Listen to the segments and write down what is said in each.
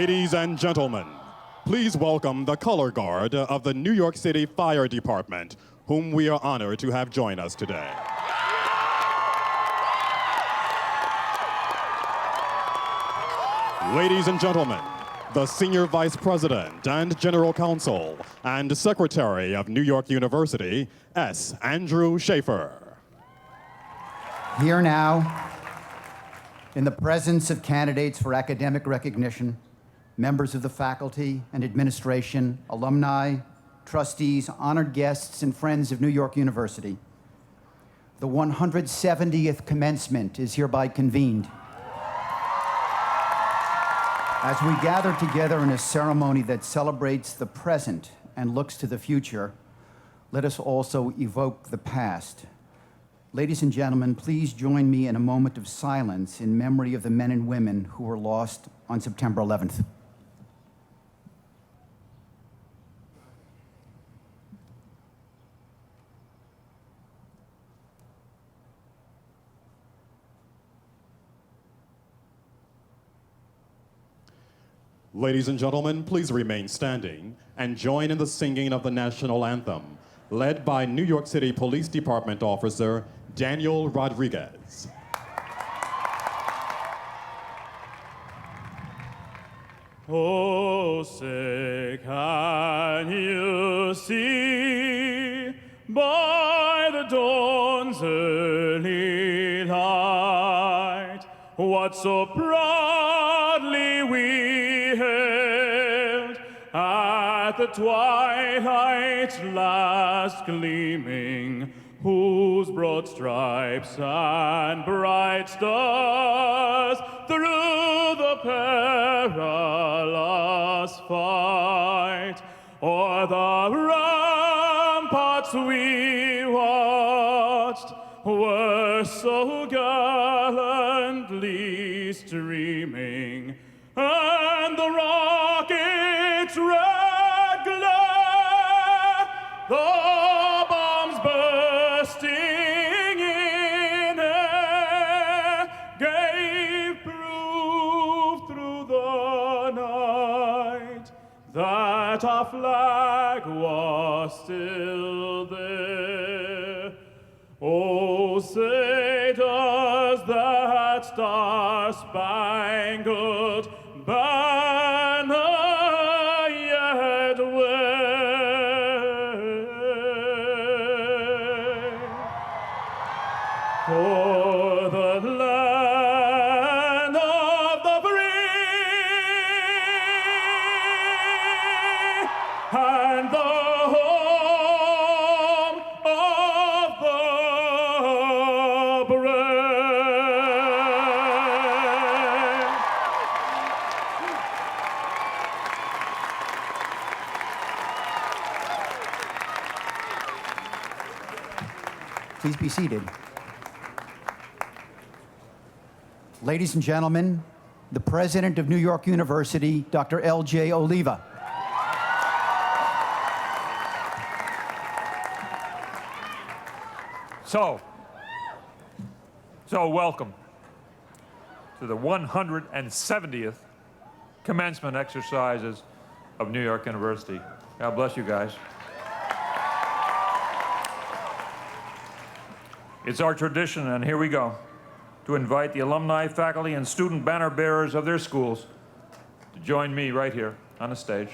Ladies and gentlemen, please welcome the color guard of the New York City Fire Department, whom we are honored to have join us today. Ladies and gentlemen, the Senior Vice President and General Counsel and Secretary of New York University, S. Andrew Schaefer. Here now, in the presence of candidates for academic recognition, members of the faculty and administration, alumni, trustees, honored guests, and friends of New York University, the 170th commencement is hereby convened. As we gather together in a ceremony that celebrates the present and looks to the future, let us also evoke the past. Ladies and gentlemen, please join me in a moment of silence in memory of the men and women who were lost on September 11th. Ladies and gentlemen, please remain standing and join in the singing of the national anthem, led by New York City Police Department Officer Daniel Rodriguez. Oh, say, can you see by the dawn's early light what so proudly we hailed at the twilight's last gleaming, whose broad stripes and bright stars through the perilous fight o'er the ramparts we watched were so gallantly streaming, and the rocket's red glare, the bombs bursting in air, gave proof through the night that our flag was still there. Oh, say does that star-spangled banner yet wave for the land of the free and the home of the brave. Please be seated. Ladies and gentlemen, the President of New York University, Dr. L.J. Oliva. So welcome to the 170th commencement exercises of New York University. God bless you guys. It's our tradition, and here we go, to invite the alumni, faculty, and student banner bearers of their schools to join me right here on the stage.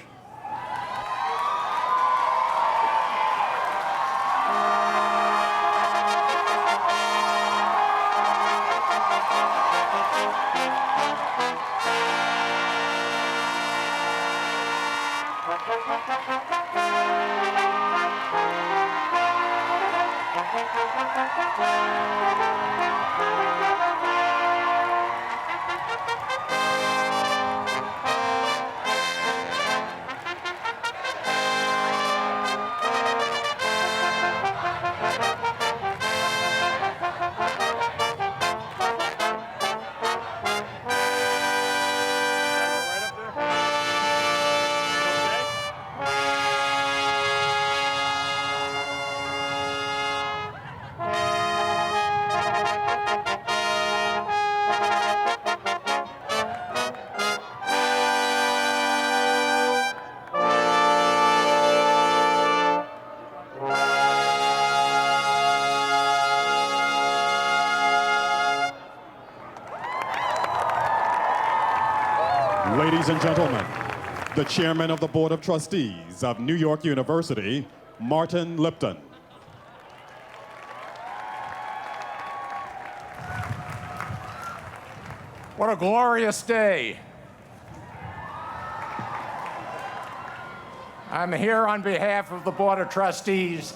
Ladies and gentlemen, the chairman of the Board of Trustees of New York University, Martin Lipton. What a glorious day. I'm here on behalf of the Board of Trustees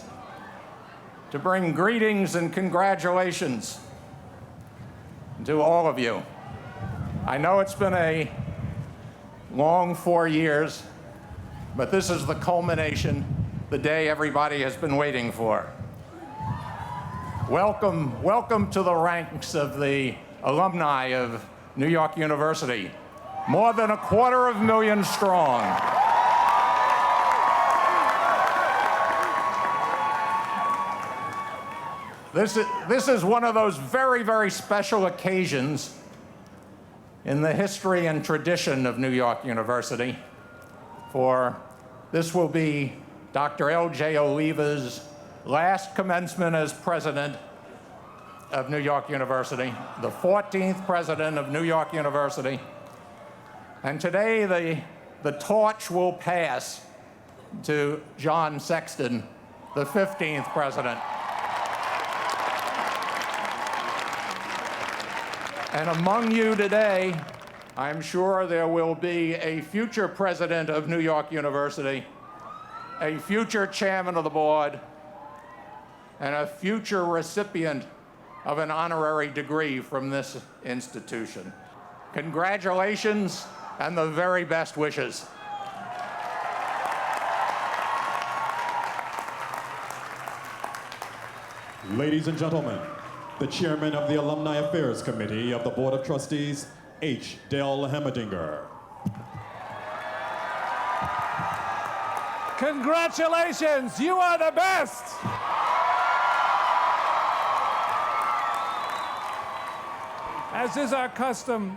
to bring greetings and congratulations to all of you. I know it's been a long 4 years, but this is the culmination, the day everybody has been waiting for. Welcome, welcome to the ranks of the alumni of New York University, more than 250,000 strong. This is one of those very, very special occasions in the history and tradition of New York University, for this will be Dr. L.J. Oliva's last commencement as president of New York University, the 14th president of New York University. And today the torch will pass to John Sexton, the 15th president. And among you today, I'm sure there will be a future president of New York University, a future chairman of the board, and a future recipient of an honorary degree from this institution. Congratulations and the very best wishes. Ladies and gentlemen, the chairman of the Alumni Affairs Committee of the Board of Trustees, H. Dale Hemmedinger. Congratulations, you are the best. As is our custom,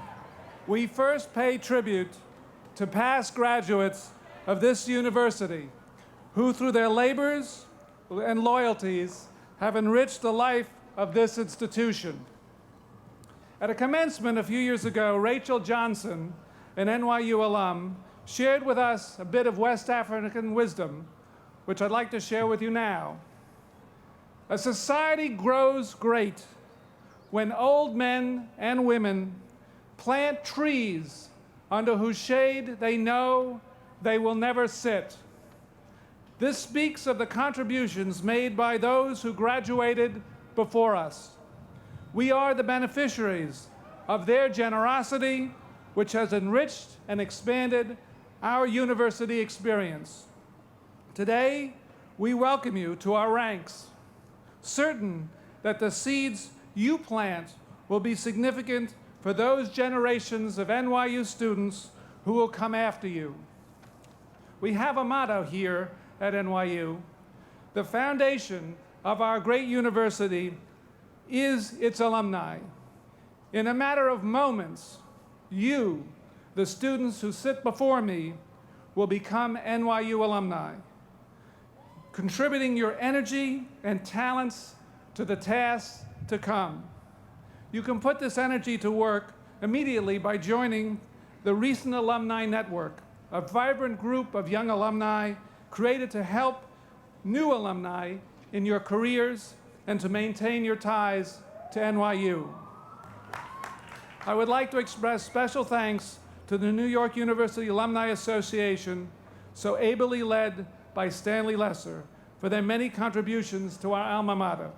we first pay tribute to past graduates of this university who, through their labors and loyalties, have enriched the life of this institution. At a commencement a few years ago, Rachel Johnson, an NYU alum, shared with us a bit of West African wisdom, which I'd like to share with you now. A society grows great when old men and women plant trees under whose shade they know they will never sit. This speaks of the contributions made by those who graduated before us. We are the beneficiaries of their generosity, which has enriched and expanded our university experience. Today, we welcome you to our ranks, certain that the seeds you plant will be significant for those generations of NYU students who will come after you. We have a motto here at NYU. The foundation of our great university is its alumni. In a matter of moments, you, the students who sit before me, will become NYU alumni, contributing your energy and talents to the tasks to come. You can put this energy to work immediately by joining the recent Alumni Network, a vibrant group of young alumni created to help new alumni in your careers and to maintain your ties to NYU. I would like to express special thanks to the New York University Alumni Association, so ably led by Stanley Lesser, for their many contributions to our alma mater.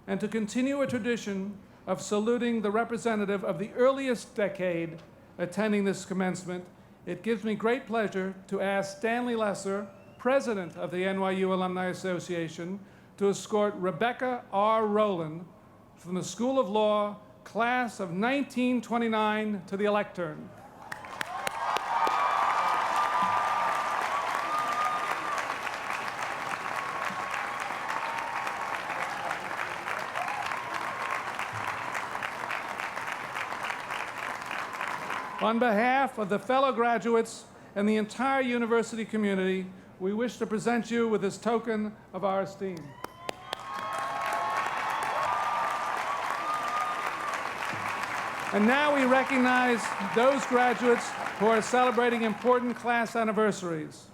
And to continue a tradition of saluting the representative of the earliest decade attending this commencement, it gives me great pleasure to ask Stanley Lesser, president of the NYU Alumni Association, to escort Rebecca R. Rowland from the School of Law, class of 1929, to the lectern. On behalf of the fellow graduates and the entire university community, we wish to present you with this token of our esteem. And now we recognize those graduates who are celebrating important class anniversaries.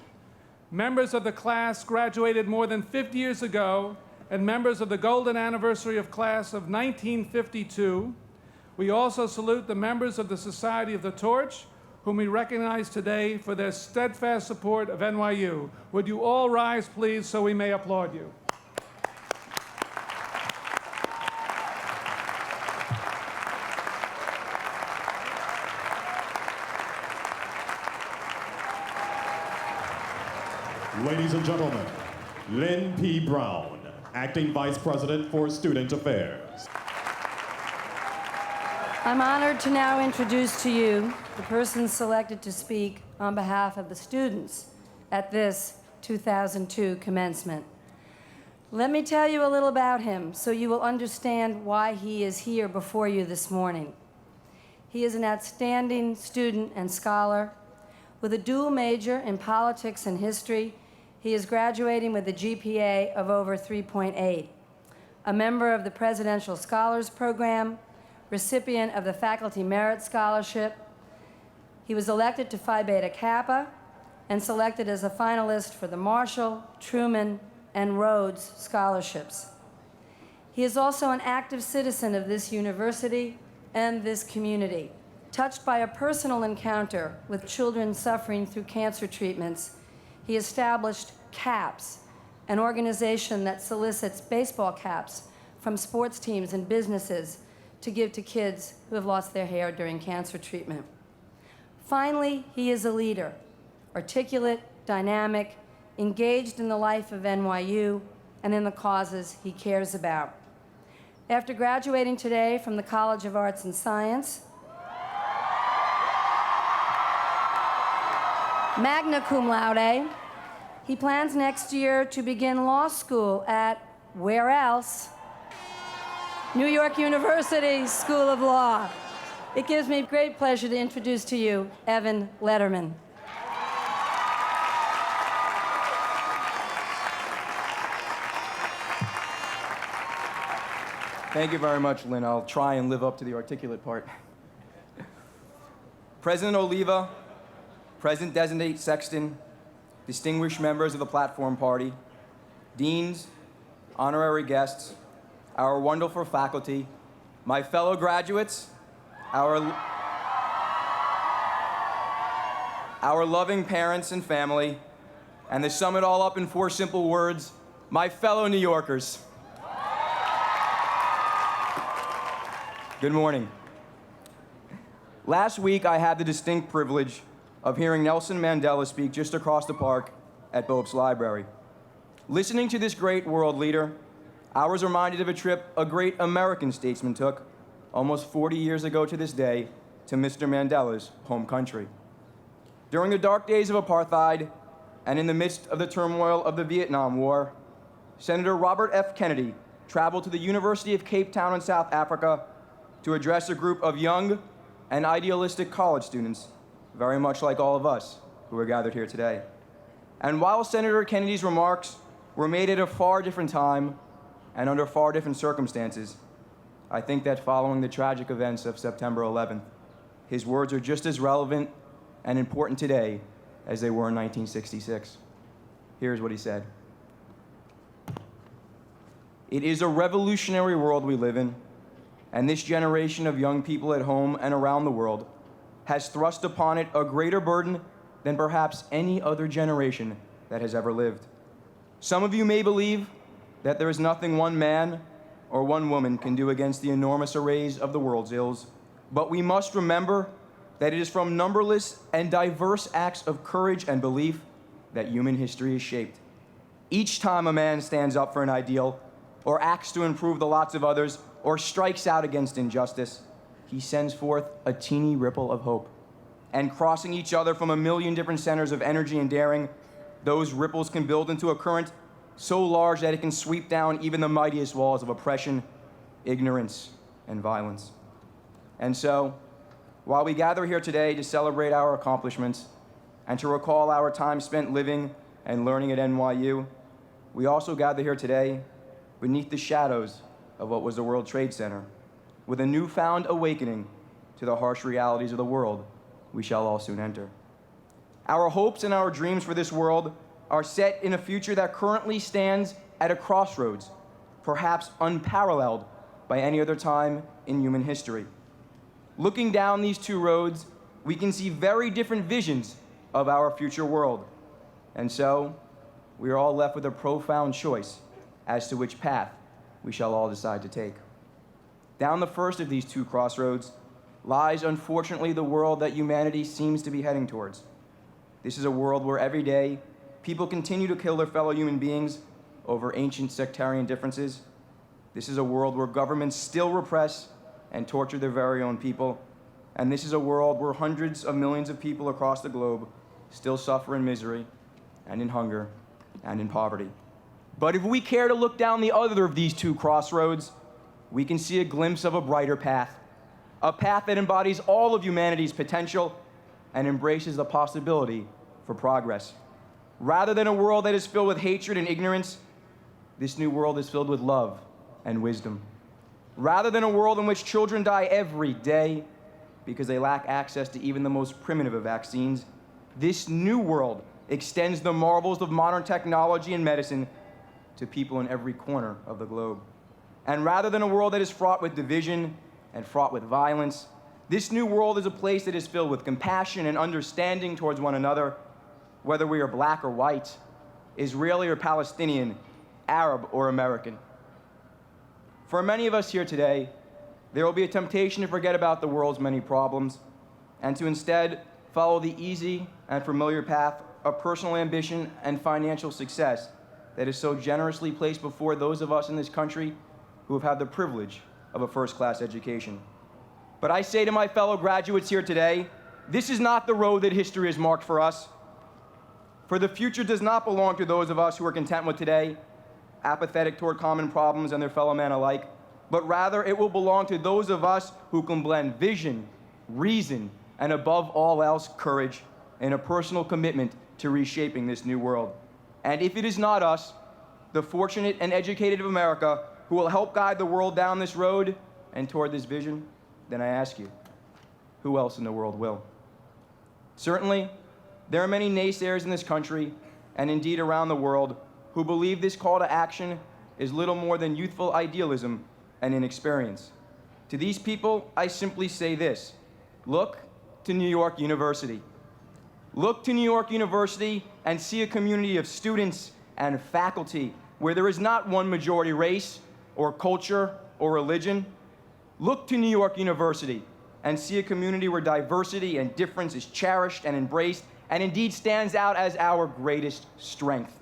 Members of the class graduated more than 50 years ago, and members of the golden anniversary of class of 1952. We also salute the members of the Society of the Torch, whom we recognize today for their steadfast support of NYU. Would you all rise, please, so we may applaud you? Ladies and gentlemen, Lynn P. Brown, Acting Vice President for Student Affairs. I'm honored to now introduce to you the person selected to speak on behalf of the students at this 2002 commencement. Let me tell you a little about him so you will understand why he is here before you this morning. He is an outstanding student and scholar with a dual major in politics and history. He is graduating with a GPA of over 3.8, a member of the Presidential Scholars Program, recipient of the Faculty Merit Scholarship. He was elected to Phi Beta Kappa and selected as a finalist for the Marshall, Truman, and Rhodes scholarships. He is also an active citizen of this university and this community. Touched by a personal encounter with children suffering through cancer treatments, he established CAPS, an organization that solicits baseball caps from sports teams and businesses to give to kids who have lost their hair during cancer treatment. Finally, he is a leader, articulate, dynamic, engaged in the life of NYU and in the causes he cares about. After graduating today from the College of Arts and Science, magna cum laude, he plans next year to begin law school at, where else? New York University School of Law. It gives me great pleasure to introduce to you Evan Letterman. Thank you very much, Lynn. I'll try and live up to the articulate part. President Oliva, President-designate Sexton, distinguished members of the Platform Party, deans, honorary guests, our wonderful faculty, my fellow graduates, our loving parents and family, and to sum it all up in 4 simple words, my fellow New Yorkers. Good morning. Last week, I had the distinct privilege of hearing Nelson Mandela speak just across the park at Bope's Library. Listening to this great world leader, I was reminded of a trip a great American statesman took almost 40 years ago to this day to Mr. Mandela's home country. During the dark days of apartheid and in the midst of the turmoil of the Vietnam War, Senator Robert F. Kennedy traveled to the University of Cape Town in South Africa to address a group of young and idealistic college students, very much like all of us who are gathered here today. And while Senator Kennedy's remarks were made at a far different time and under far different circumstances, I think that following the tragic events of September 11th, his words are just as relevant and important today as they were in 1966. Here's what he said. It is a revolutionary world we live in, and this generation of young people at home and around the world has thrust upon it a greater burden than perhaps any other generation that has ever lived. Some of you may believe that there is nothing one man or one woman can do against the enormous arrays of the world's ills, but we must remember that it is from numberless and diverse acts of courage and belief that human history is shaped. Each time a man stands up for an ideal, or acts to improve the lots of others, or strikes out against injustice, he sends forth a teeny ripple of hope. And crossing each other from a million different centers of energy and daring, those ripples can build into a current so large that it can sweep down even the mightiest walls of oppression, ignorance, and violence. And so, while we gather here today to celebrate our accomplishments and to recall our time spent living and learning at NYU, we also gather here today beneath the shadows of what was the World Trade Center, with a newfound awakening to the harsh realities of the world we shall all soon enter. Our hopes and our dreams for this world are set in a future that currently stands at a crossroads, perhaps unparalleled by any other time in human history. Looking down these two roads, we can see very different visions of our future world. And so, we are all left with a profound choice as to which path we shall all decide to take. Down the first of these two crossroads lies, unfortunately, the world that humanity seems to be heading towards. This is a world where every day people continue to kill their fellow human beings over ancient sectarian differences. This is a world where governments still repress and torture their very own people. And this is a world where hundreds of millions of people across the globe still suffer in misery and in hunger and in poverty. But if we care to look down the other of these two crossroads, we can see a glimpse of a brighter path, a path that embodies all of humanity's potential and embraces the possibility for progress. Rather than a world that is filled with hatred and ignorance, this new world is filled with love and wisdom. Rather than a world in which children die every day because they lack access to even the most primitive of vaccines, this new world extends the marvels of modern technology and medicine to people in every corner of the globe. And rather than a world that is fraught with division and fraught with violence, this new world is a place that is filled with compassion and understanding towards one another, whether we are black or white, Israeli or Palestinian, Arab or American. For many of us here today, there will be a temptation to forget about the world's many problems and to instead follow the easy and familiar path of personal ambition and financial success that is so generously placed before those of us in this country who have had the privilege of a first-class education. But I say to my fellow graduates here today, this is not the road that history has marked for us. For the future does not belong to those of us who are content with today, apathetic toward common problems and their fellow man alike, but rather it will belong to those of us who can blend vision, reason, and above all else, courage, in a personal commitment to reshaping this new world. And if it is not us, the fortunate and educated of America, who will help guide the world down this road and toward this vision, then I ask you, who else in the world will? Certainly, there are many naysayers in this country, and indeed around the world, who believe this call to action is little more than youthful idealism and inexperience. To these people, I simply say this: look to New York University. Look to New York University and see a community of students and faculty where there is not one majority race or culture or religion. Look to New York University and see a community where diversity and difference is cherished and embraced and indeed stands out as our greatest strength.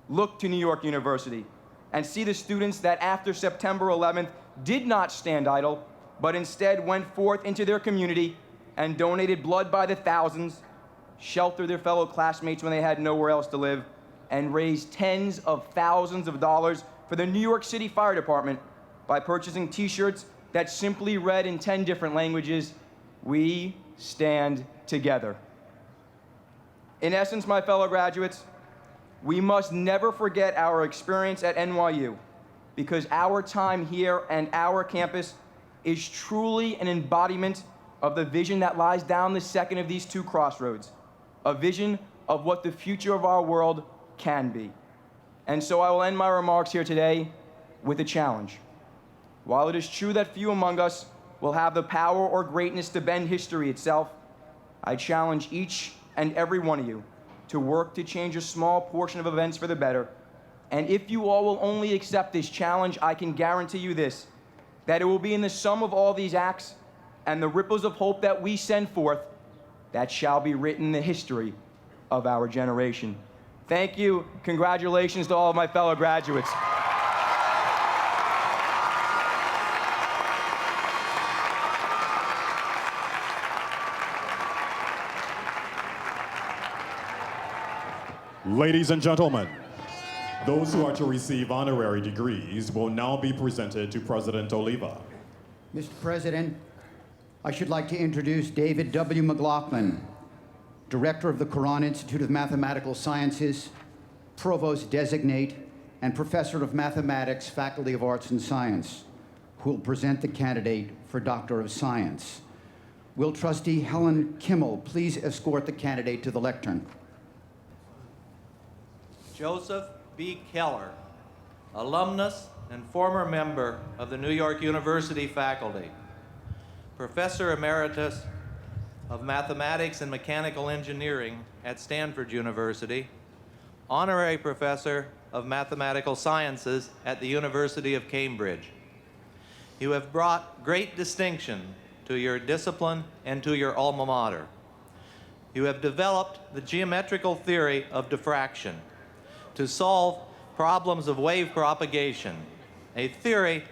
Look to New York University and see the students that after September 11th did not stand idle, but instead went forth into their community and donated blood by the thousands, sheltered their fellow classmates when they had nowhere else to live, and raised tens of thousands of dollars for the New York City Fire Department by purchasing t-shirts that simply read in 10 different languages, "We stand together." In essence, my fellow graduates, we must never forget our experience at NYU, because our time here and our campus is truly an embodiment of the vision that lies down the second of these two crossroads, a vision of what the future of our world can be. And so I will end my remarks here today with a challenge. While it is true that few among us will have the power or greatness to bend history itself, I challenge each and every one of you to work to change a small portion of events for the better. And if you all will only accept this challenge, I can guarantee you this, that it will be in the sum of all these acts and the ripples of hope that we send forth that shall be written in the history of our generation. Thank you. Congratulations to all of my fellow graduates. Ladies and gentlemen, those who are to receive honorary degrees will now be presented to President Oliva. Mr. President, I should like to introduce David W. McLaughlin, Director of the Quran Institute of Mathematical Sciences, Provost Designate, and Professor of Mathematics, Faculty of Arts and Science, who will present the candidate for Doctor of Science. Will Trustee Helen Kimmel please escort the candidate to the lectern? Joseph B. Keller, alumnus and former member of the New York University faculty, Professor Emeritus of Mathematics and Mechanical Engineering at Stanford University, Honorary Professor of Mathematical Sciences at the University of Cambridge. You have brought great distinction to your discipline and to your alma mater. You have developed the geometrical theory of diffraction to solve problems of wave propagation, a theory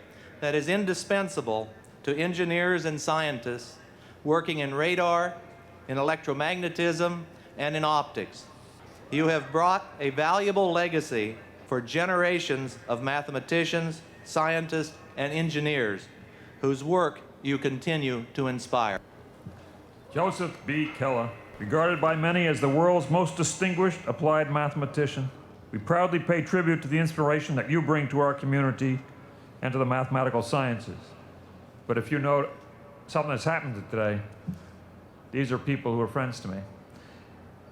that is indispensable to engineers and scientists working in radar, in electromagnetism, and in optics. You have brought a valuable legacy for generations of mathematicians, scientists, and engineers whose work you continue to inspire. Joseph B. Keller, regarded by many as the world's most distinguished applied mathematician, we proudly pay tribute to the inspiration that you bring to our community and to the mathematical sciences. But if you know something that's happened today, these are people who are friends to me.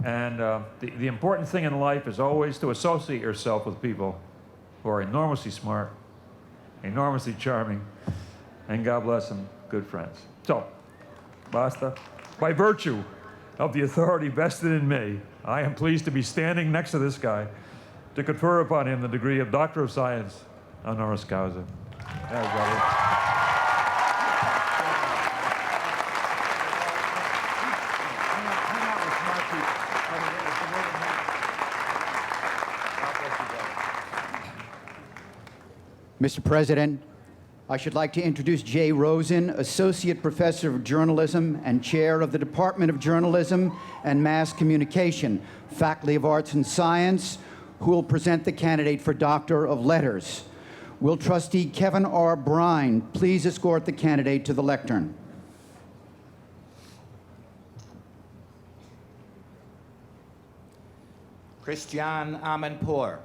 And the important thing in life is always to associate yourself with people who are enormously smart, enormously charming, and God bless them, good friends. So, basta. By virtue of the authority vested in me, I am pleased to be standing next to this guy to confer upon him the degree of Doctor of Science, honoris causa. Mr. President, I should like to introduce Jay Rosen, Associate Professor of Journalism and Chair of the Department of Journalism and Mass Communication, Faculty of Arts and Science, who will present the candidate for Doctor of Letters. Will Trustee Kevin R. Brine please escort the candidate to the lectern? Christiane Amanpour.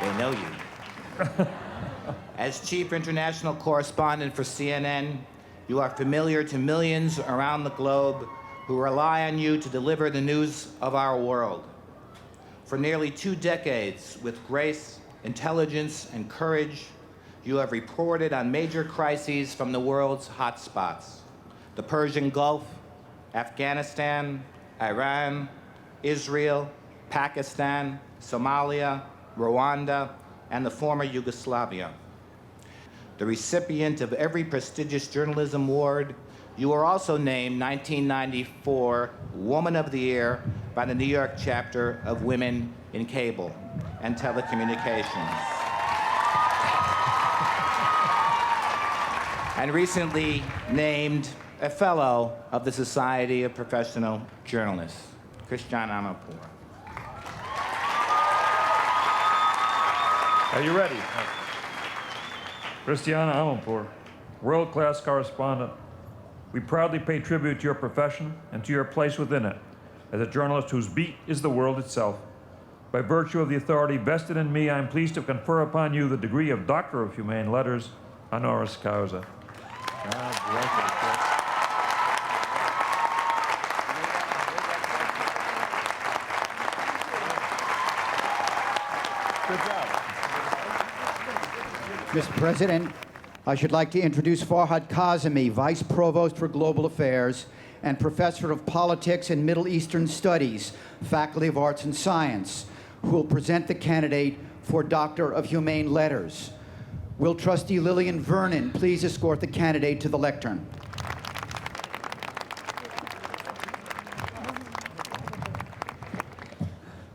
They know you. As Chief International Correspondent for CNN, you are familiar to millions around the globe who rely on you to deliver the news of our world. For nearly 2 decades, with grace, intelligence, and courage, you have reported on major crises from the world's hotspots: the Persian Gulf, Afghanistan, Iran, Israel, Pakistan, Somalia, Rwanda, and the former Yugoslavia. The recipient of every prestigious journalism award, you were also named 1994 Woman of the Year by the New York chapter of Women in Cable and Telecommunications. And recently named a Fellow of the Society of Professional Journalists, Christiane Amanpour. Are you ready? Christiane Amanpour, world-class correspondent. We proudly pay tribute to your profession and to your place within it as a journalist whose beat is the world itself. By virtue of the authority vested in me, I am pleased to confer upon you the degree of Doctor of Humane Letters, honoris causa. God bless you. Good job. Mr. President, I should like to introduce Farhad Kazemi, Vice Provost for Global Affairs and Professor of Politics and Middle Eastern Studies, Faculty of Arts and Science, who will present the candidate for Doctor of Humane Letters. Will Trustee Lillian Vernon please escort the candidate to the lectern?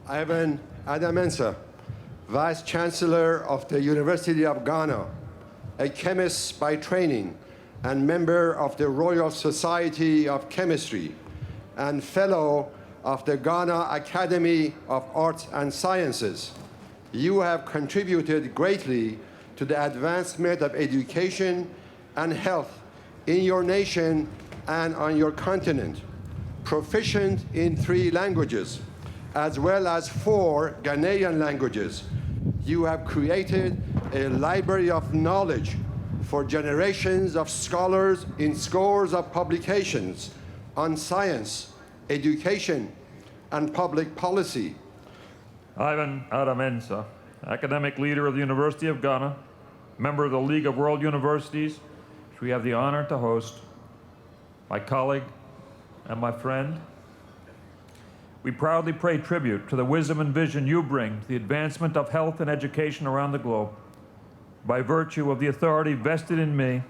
Ivan Addae-Mensah, Vice Chancellor of the University of Ghana, a chemist by training and member of the Royal Society of Chemistry and Fellow of the Ghana Academy of Arts and Sciences. You have contributed greatly to the advancement of education and health in your nation and on your continent. Proficient in 3 languages, as well as 4 Ghanaian languages, you have created a library of knowledge for generations of scholars in scores of publications on science, education, and public policy. Ivan Addae-Mensah, academic leader of the University of Ghana, member of the League of World Universities, which we have the honor to host, my colleague and my friend. We proudly pay tribute to the wisdom and vision you bring to the advancement of health and education around the globe. By virtue of the authority vested in me,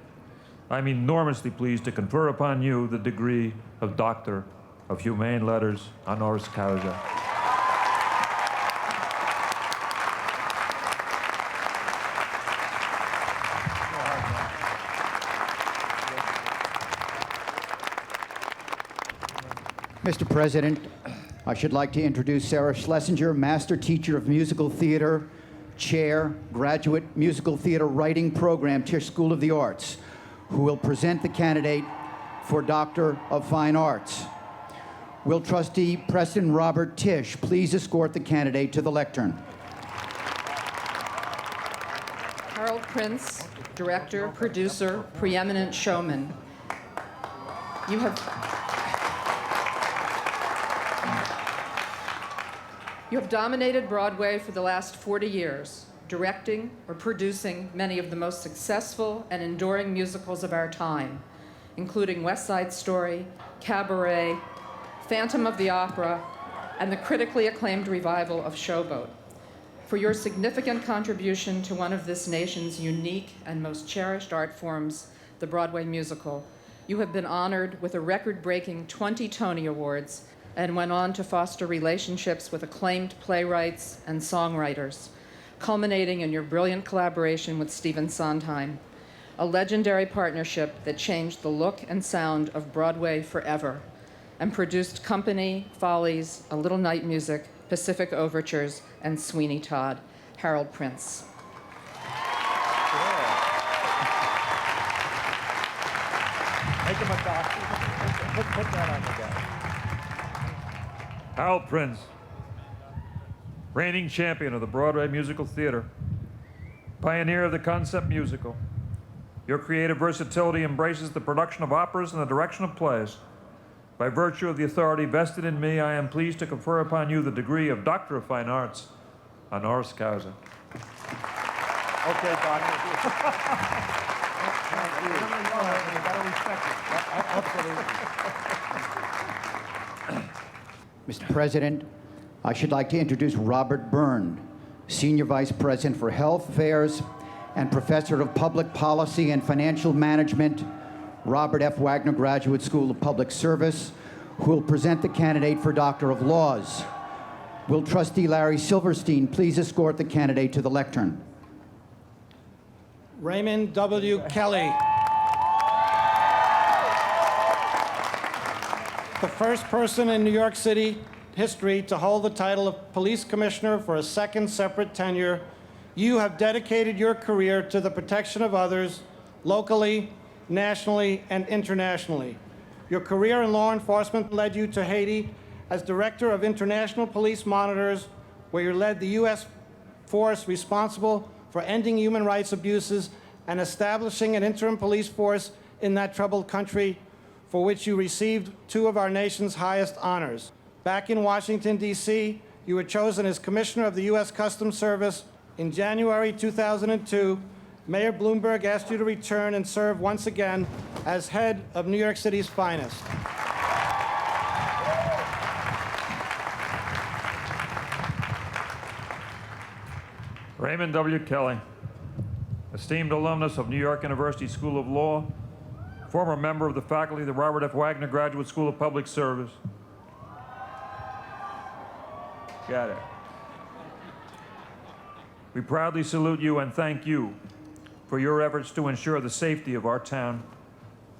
I'm enormously pleased to confer upon you the degree of Doctor of Humane Letters, honoris causa. Mr. President, I should like to introduce Sarah Schlesinger, Master Teacher of Musical Theater, Chair, Graduate Musical Theater Writing Program, Tisch School of the Arts, who will present the candidate for Doctor of Fine Arts. Will Trustee Preston Robert Tisch please escort the candidate to the lectern? Harold Prince, director, producer, preeminent showman. You have dominated Broadway for the last 40 years, directing or producing many of the most successful and enduring musicals of our time, including West Side Story, Cabaret, Phantom of the Opera, and the critically acclaimed revival of Showboat. For your significant contribution to one of this nation's unique and most cherished art forms, the Broadway musical, you have been honored with a record-breaking 20 Tony Awards and went on to foster relationships with acclaimed playwrights and songwriters, culminating in your brilliant collaboration with Stephen Sondheim, a legendary partnership that changed the look and sound of Broadway forever and produced Company, Follies, A Little Night Music, Pacific Overtures, and Sweeney Todd. Harold Prince. Make him a doctor. Put that on the guy. Harold Prince, reigning champion of the Broadway musical theater, pioneer of the concept musical. Your creative versatility embraces the production of operas and the direction of plays. By virtue of the authority vested in me, I am pleased to confer upon you the degree of Doctor of Fine Arts, honoris causa. Okay, Doctor. You gotta respect it. Mr. President, I should like to introduce Robert Byrne, Senior Vice President for Health Affairs and Professor of Public Policy and Financial Management, Robert F. Wagner Graduate School of Public Service, who will present the candidate for Doctor of Laws. Will Trustee Larry Silverstein please escort the candidate to the lectern? Raymond W. Kelly. The first person in New York City history to hold the title of police commissioner for a second separate tenure, you have dedicated your career to the protection of others, locally, nationally, and internationally. Your career in law enforcement led you to Haiti as Director of International Police Monitors, where you led the U.S. force responsible for ending human rights abuses and establishing an interim police force in that troubled country, for which you received two of our nation's highest honors. Back in Washington, D.C., you were chosen as Commissioner of the U.S. Customs Service. In January 2002, Mayor Bloomberg asked you to return and serve once again as head of New York City's finest. Raymond W. Kelly, esteemed alumnus of New York University School of Law, former member of the faculty of the Robert F. Wagner Graduate School of Public Service. Got it. We proudly salute you and thank you for your efforts to ensure the safety of our town,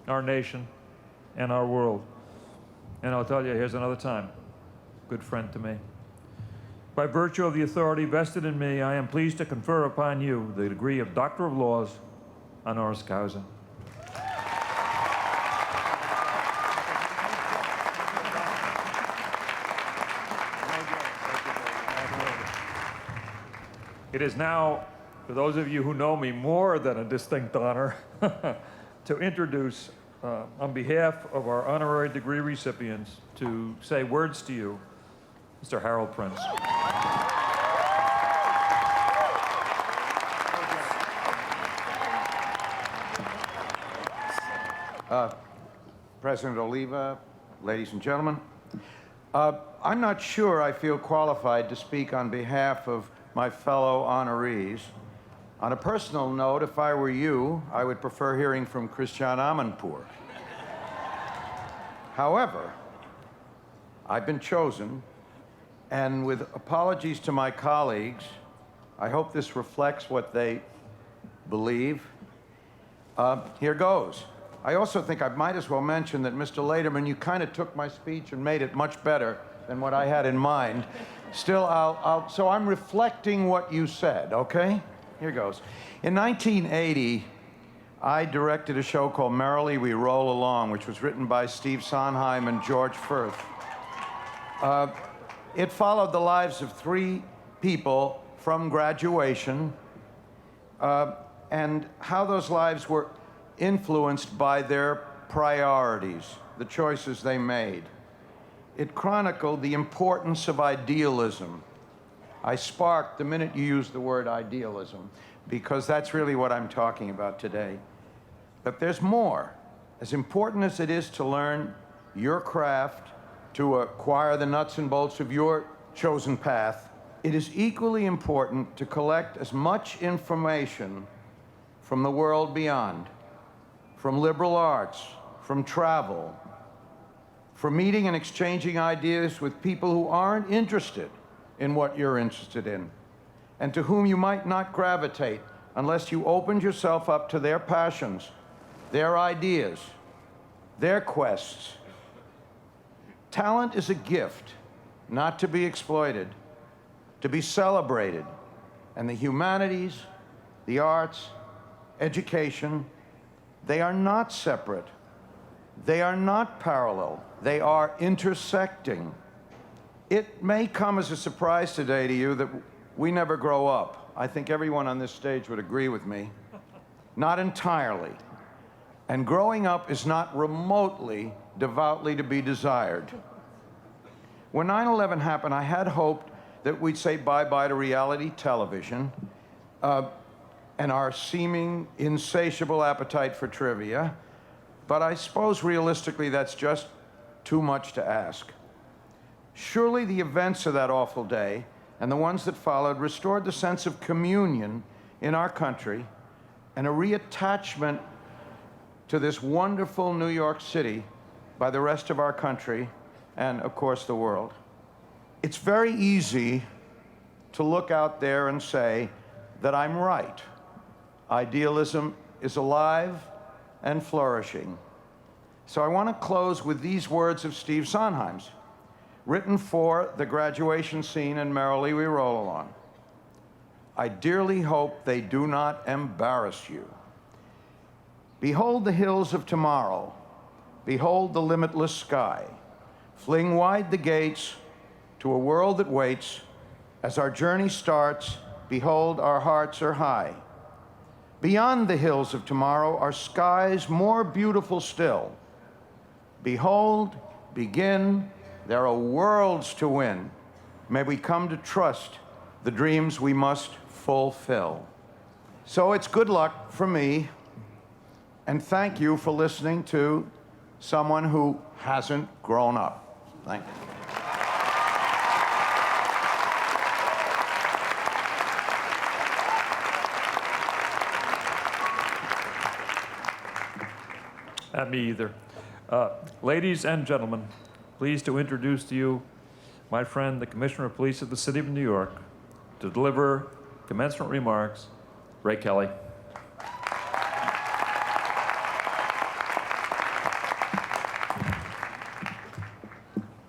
our nation, and our world. And I'll tell you, here's another time, good friend to me. By virtue of the authority vested in me, I am pleased to confer upon you the degree of Doctor of Laws, honoris causa. It is now, for those of you who know me, more than a distinct honor to introduce, on behalf of our honorary degree recipients, to say words to you, Mr. Harold Prince. President Oliva, ladies and gentlemen, I'm not sure I feel qualified to speak on behalf of my fellow honorees. On a personal note, if I were you, I would prefer hearing from Christiane Amanpour. However, I've been chosen, and with apologies to my colleagues, I hope this reflects what they believe. Here goes. I also think I might as well mention that, Mr. Lederman, you kind of took my speech and made it much better than what I had in mind. Still, so I'm reflecting what you said, okay? Here goes. In 1980, I directed a show called Merrily We Roll Along, which was written by Steve Sondheim and George Firth. It followed the lives of 3 people from graduation and how those lives were influenced by their priorities, the choices they made. It chronicled the importance of idealism. I sparked the minute you used the word idealism, because that's really what I'm talking about today. But there's more. As important as it is to learn your craft, to acquire the nuts and bolts of your chosen path, it is equally important to collect as much information from the world beyond, from liberal arts, from travel, from meeting and exchanging ideas with people who aren't interested in what you're interested in, and to whom you might not gravitate unless you opened yourself up to their passions, their ideas, their quests. Talent is a gift, not to be exploited, to be celebrated, and the humanities, the arts, education, they are not separate. They are not parallel. They are intersecting. It may come as a surprise today to you that we never grow up. I think everyone on this stage would agree with me. Not entirely. And growing up is not remotely devoutly to be desired. When 9/11 happened, I had hoped that we'd say bye-bye to reality television, and our seeming insatiable appetite for trivia, but I suppose realistically that's just too much to ask. Surely the events of that awful day and the ones that followed restored the sense of communion in our country and a reattachment to this wonderful New York City by the rest of our country and, of course, the world. It's very easy to look out there and say that I'm right. Idealism is alive and flourishing. So I want to close with these words of Steve Sondheim's, written for the graduation scene in Merrily We Roll Along. I dearly hope they do not embarrass you. Behold the hills of tomorrow. Behold the limitless sky. Fling wide the gates to a world that waits. As our journey starts, behold, our hearts are high. Beyond the hills of tomorrow are skies more beautiful still. Behold, begin, there are worlds to win. May we come to trust the dreams we must fulfill. So it's good luck from me, and thank you for listening to someone who hasn't grown up. Thank you. Not me either. Ladies and gentlemen, pleased to introduce to you my friend, the Commissioner of Police of the City of New York, to deliver commencement remarks, Ray Kelly.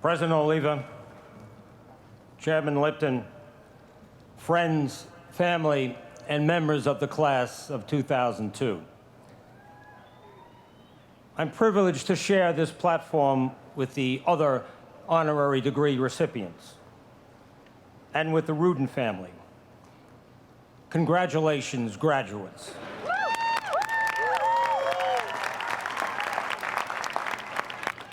President Oliva, Chairman Lipton, friends, family, and members of the class of 2002. I'm privileged to share this platform with the other honorary degree recipients and with the Rudin family. Congratulations, graduates.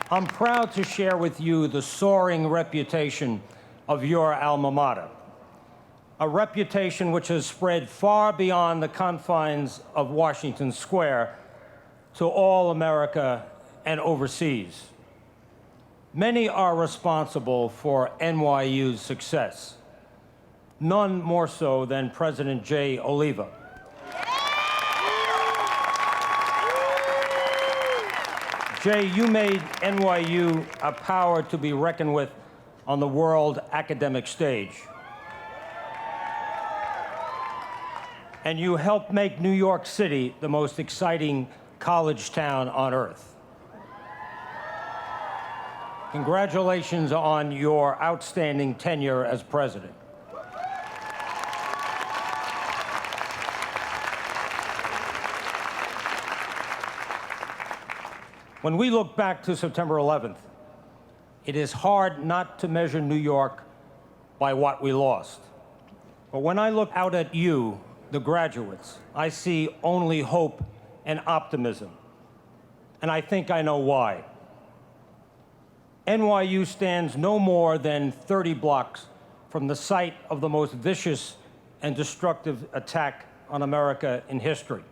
I'm proud to share with you the soaring reputation of your alma mater, a reputation which has spread far beyond the confines of Washington Square to all America and overseas. Many are responsible for NYU's success, none more so than President J. Oliva. Jay, you made NYU a power to be reckoned with on the world academic stage. And you helped make New York City the most exciting college town on earth. Congratulations on your outstanding tenure as president. When we look back to September 11th, it is hard not to measure New York by what we lost. But when I look out at you, the graduates, I see only hope and optimism. And I think I know why. NYU stands no more than 30 blocks from the site of the most vicious and destructive attack on America in history.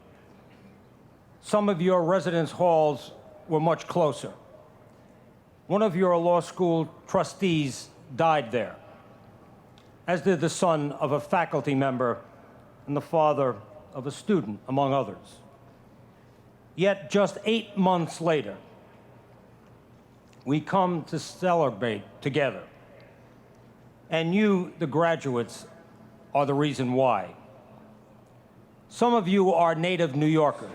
Some of your residence halls were much closer. One of your law school trustees died there, as did the son of a faculty member and the father of a student, among others. Yet just 8 months later, we come to celebrate together. And you, the graduates, are the reason why. Some of you are native New Yorkers.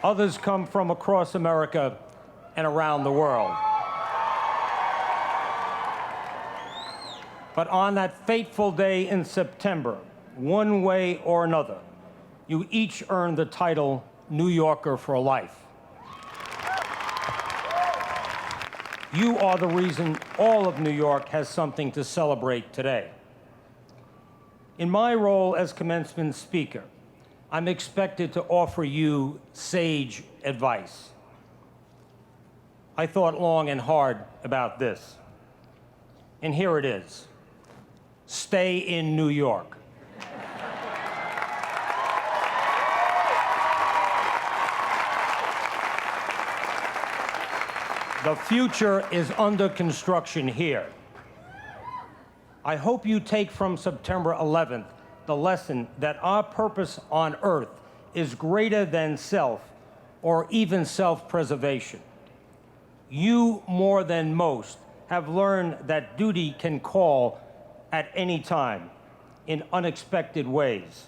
Others come from across America and around the world. But on that fateful day in September, one way or another, you each earned the title New Yorker for life. You are the reason all of New York has something to celebrate today. In my role as commencement speaker, I'm expected to offer you sage advice. I thought long and hard about this, and here it is. Stay in New York. The future is under construction here. I hope you take from September 11th the lesson that our purpose on earth is greater than self or even self-preservation. You, more than most, have learned that duty can call at any time in unexpected ways,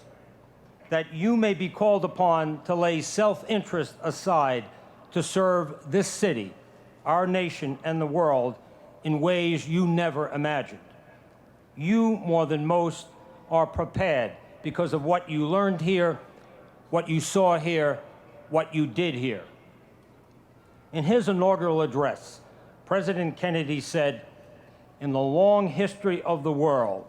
that you may be called upon to lay self-interest aside to serve this city, our nation, and the world in ways you never imagined. You, more than most, are prepared because of what you learned here, what you saw here, what you did here. In his inaugural address, President Kennedy said, "In the long history of the world,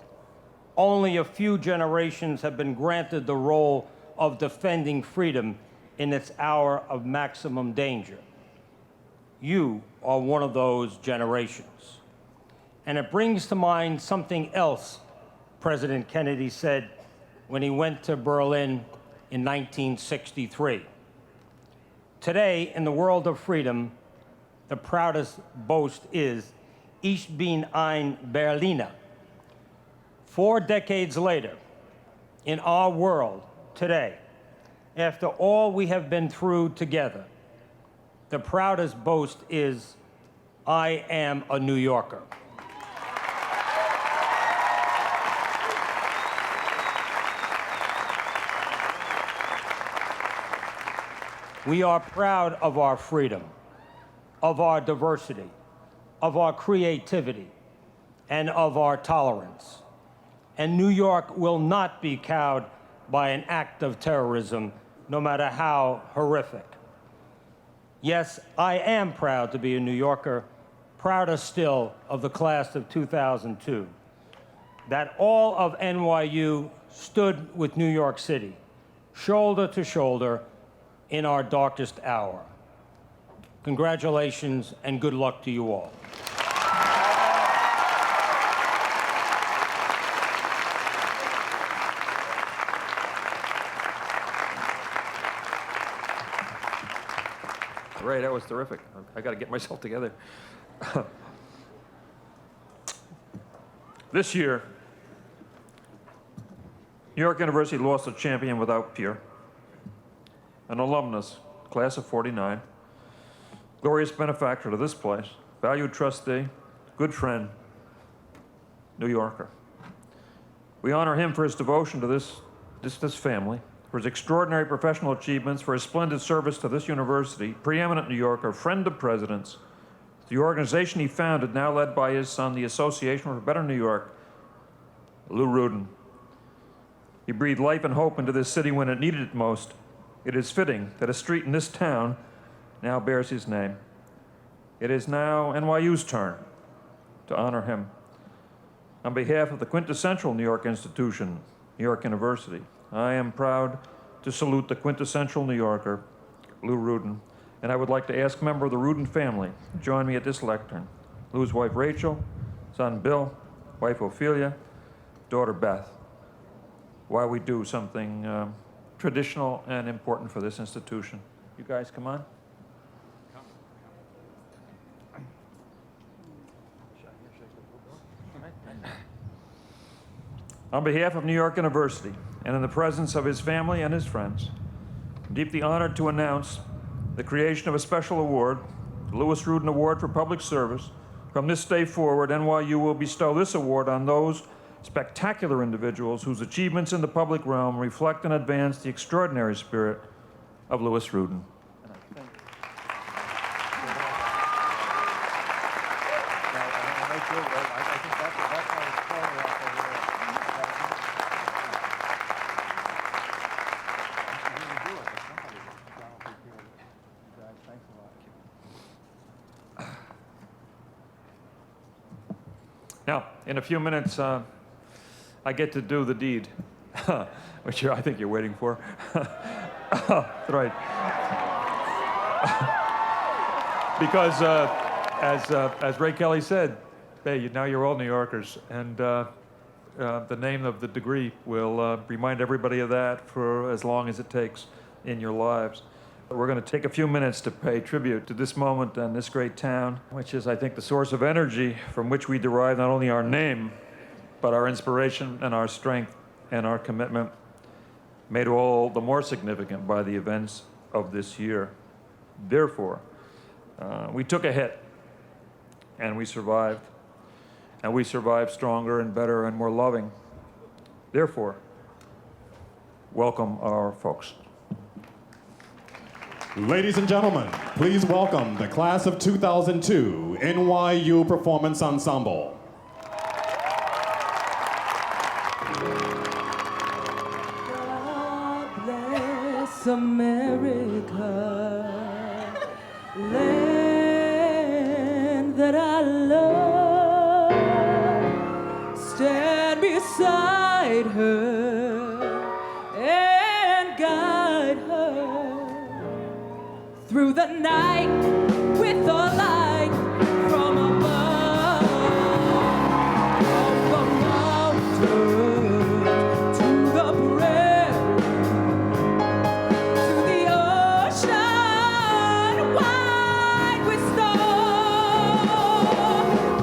only a few generations have been granted the role of defending freedom in its hour of maximum danger. You are one of those generations." And it brings to mind something else President Kennedy said when he went to Berlin in 1963. Today, in the world of freedom, the proudest boast is, "Ich bin ein Berliner." 4 decades later, in our world today, after all we have been through together, the proudest boast is, "I am a New Yorker." We are proud of our freedom, of our diversity, of our creativity, and of our tolerance. And New York will not be cowed by an act of terrorism, no matter how horrific. Yes, I am proud to be a New Yorker, prouder still of the class of 2002, that all of NYU stood with New York City, shoulder to shoulder, in our darkest hour. Congratulations and good luck to you all. Ray, that was terrific. I got to get myself together. This year, New York University lost a champion without peer, an alumnus, class of '49, glorious benefactor to this place, valued trustee, good friend, New Yorker. We honor him for his devotion to this family, for his extraordinary professional achievements, for his splendid service to this university, preeminent New Yorker, friend of presidents, the organization he founded, now led by his son, the Association for a Better New York, Lou Rudin. He breathed life and hope into this city when it needed it most. It is fitting that a street in this town now bears his name. It is now NYU's turn to honor him. On behalf of the quintessential New York institution, New York University, I am proud to salute the quintessential New Yorker, Lou Rudin, and I would like to ask a member of the Rudin family to join me at this lectern. Lou's wife, Rachel, son, Bill, wife, Ophelia, daughter, Beth, while we do something traditional and important for this institution. You guys come on. On behalf of New York University, and in the presence of his family and his friends, I'm deeply honored to announce the creation of a special award, the Louis Rudin Award for Public Service. From this day forward, NYU will bestow this award on those spectacular individuals whose achievements in the public realm reflect and advance the extraordinary spirit of Louis Rudin. Now, in a few minutes, I get to do the deed, which I think you're waiting for. That's right. Because as Ray Kelly said, hey, now you're all New Yorkers, and the name of the degree will remind everybody of that for as long as it takes in your lives. We're going to take a few minutes to pay tribute to this moment and this great town, which is, I think, the source of energy from which we derive not only our name, but our inspiration and our strength and our commitment, made all the more significant by the events of this year. Therefore, we took a hit, and we survived stronger and better and more loving. Therefore, welcome our folks. Ladies and gentlemen, please welcome the class of 2002 NYU Performance Ensemble. God bless America, land that I love. Stand beside her and guide her through the night with the light from above. From the mountain to the prairie, to the ocean wide with snow.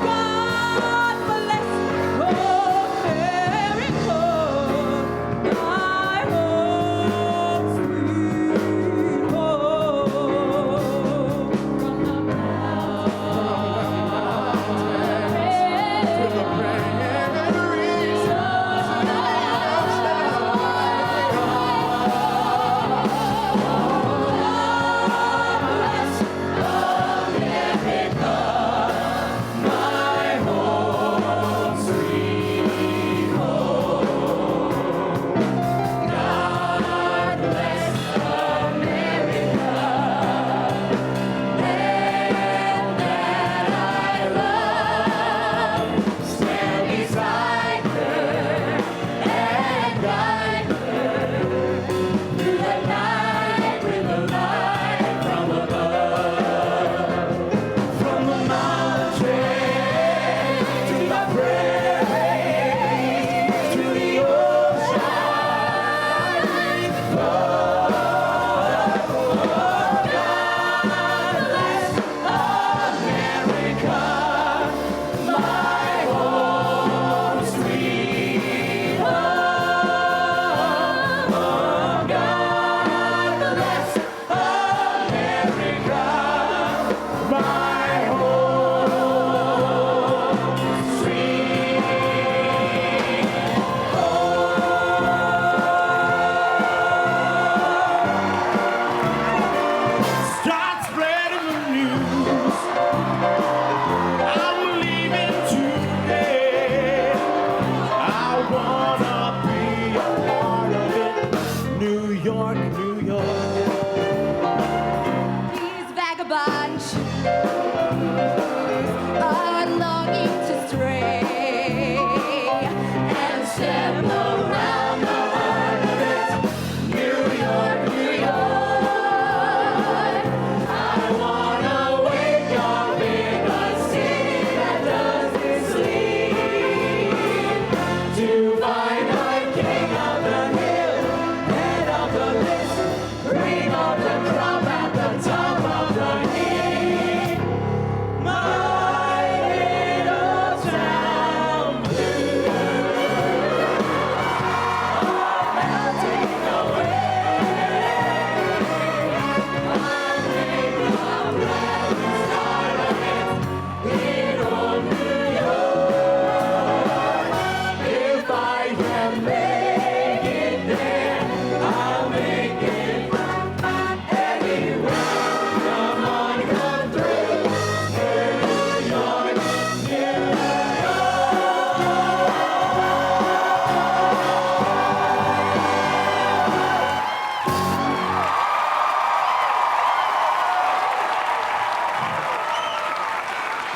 God bless America, my home sweet home. From the mountain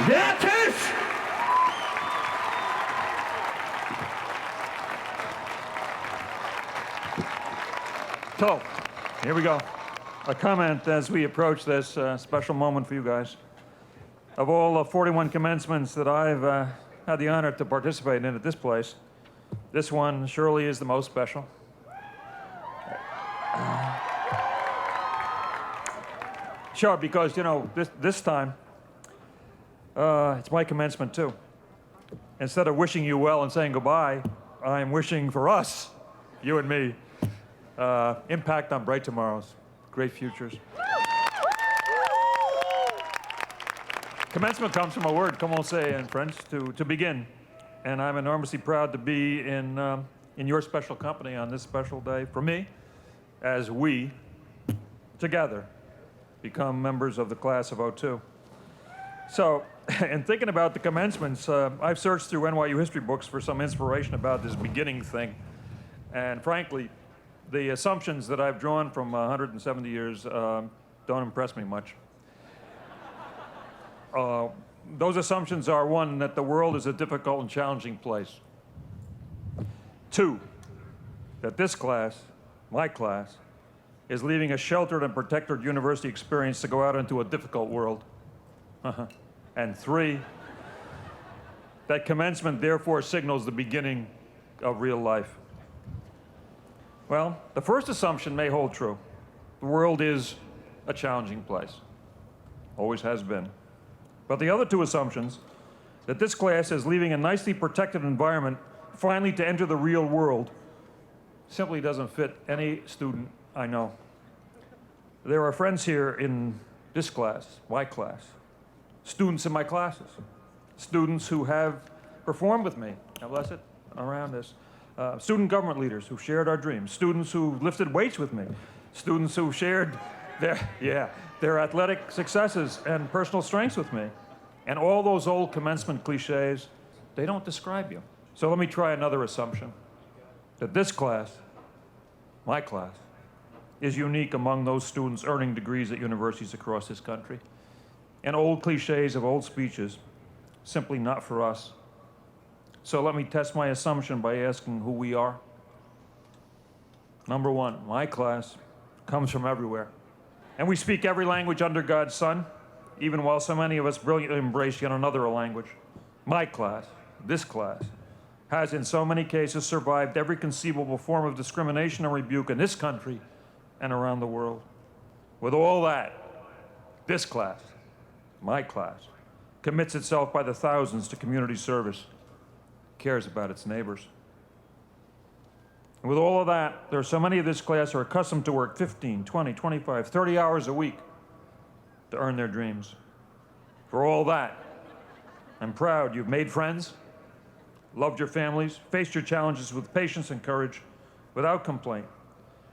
Letters! So, here we go. A comment as we approach this special moment for you guys. Of all 41 commencements that I've had the honor to participate in at this place, this one surely is the most special. Sure, because, you know, this time, it's my commencement too. Instead of wishing you well and saying goodbye, I'm wishing for us, you and me, impact on bright tomorrows, great futures. Commencement comes from a word, commencer in French, to begin. And I'm enormously proud to be in your special company on this special day for me, as we, together, become members of the class of '02. So, in thinking about the commencements, I've searched through NYU history books for some inspiration about this beginning thing. And frankly, the assumptions that I've drawn from 170 years don't impress me much. Those assumptions are, one, that the world is a difficult and challenging place. Two, that this class, my class, is leaving a sheltered and protected university experience to go out into a difficult world. And three, that commencement therefore signals the beginning of real life. Well, the first assumption may hold true. The world is a challenging place. Always has been. But the other two assumptions, that this class is leaving a nicely protected environment finally to enter the real world, simply doesn't fit any student I know. There are friends here in this class, my class, students in my classes, students who have performed with me, God bless it, around this, student government leaders who shared our dreams, students who lifted weights with me, students who shared their athletic successes and personal strengths with me. And all those old commencement cliches, they don't describe you. So let me try another assumption, that this class, my class, is unique among those students earning degrees at universities across this country. And old cliches of old speeches, simply not for us. So let me test my assumption by asking who we are. Number one, my class comes from everywhere. And we speak every language under God's sun, even while so many of us brilliantly embrace yet another language. My class, this class, has in so many cases survived every conceivable form of discrimination and rebuke in this country and around the world. With all that, this class, my class, commits itself by the thousands to community service, cares about its neighbors. And with all of that, there are so many of this class who are accustomed to work 15, 20, 25, 30 hours a week to earn their dreams. For all that, I'm proud you've made friends, loved your families, faced your challenges with patience and courage, without complaint.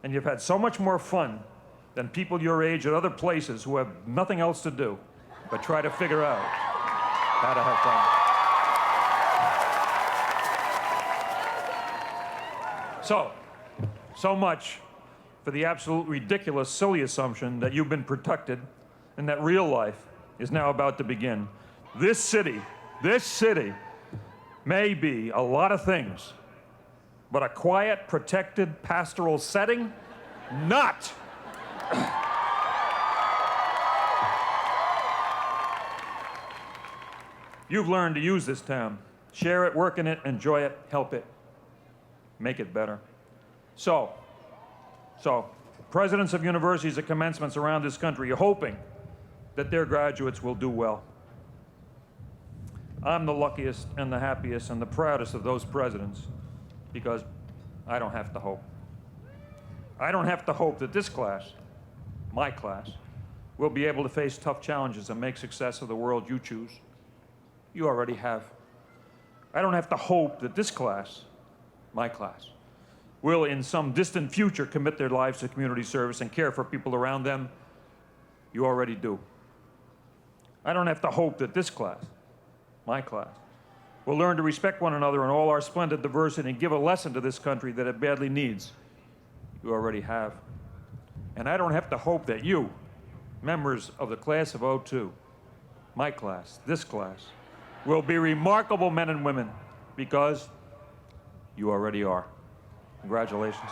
And you've had so much more fun than people your age at other places who have nothing else to do but try to figure out how to have fun. So much for the absolute ridiculous, silly assumption that you've been protected and that real life is now about to begin. This city may be a lot of things, but a quiet, protected, pastoral setting, not. You've learned to use this town. Share it, work in it, enjoy it, help it, make it better. So, presidents of universities at commencements around this country are hoping that their graduates will do well. I'm the luckiest and the happiest and the proudest of those presidents because I don't have to hope. I don't have to hope that this class, my class, will be able to face tough challenges and make success of the world you choose. You already have. I don't have to hope that this class, my class, will in some distant future commit their lives to community service and care for people around them. You already do. I don't have to hope that this class, my class, will learn to respect one another in all our splendid diversity and give a lesson to this country that it badly needs. You already have. And I don't have to hope that you, members of the class of '02, my class, this class, will be remarkable men and women because you already are. Congratulations.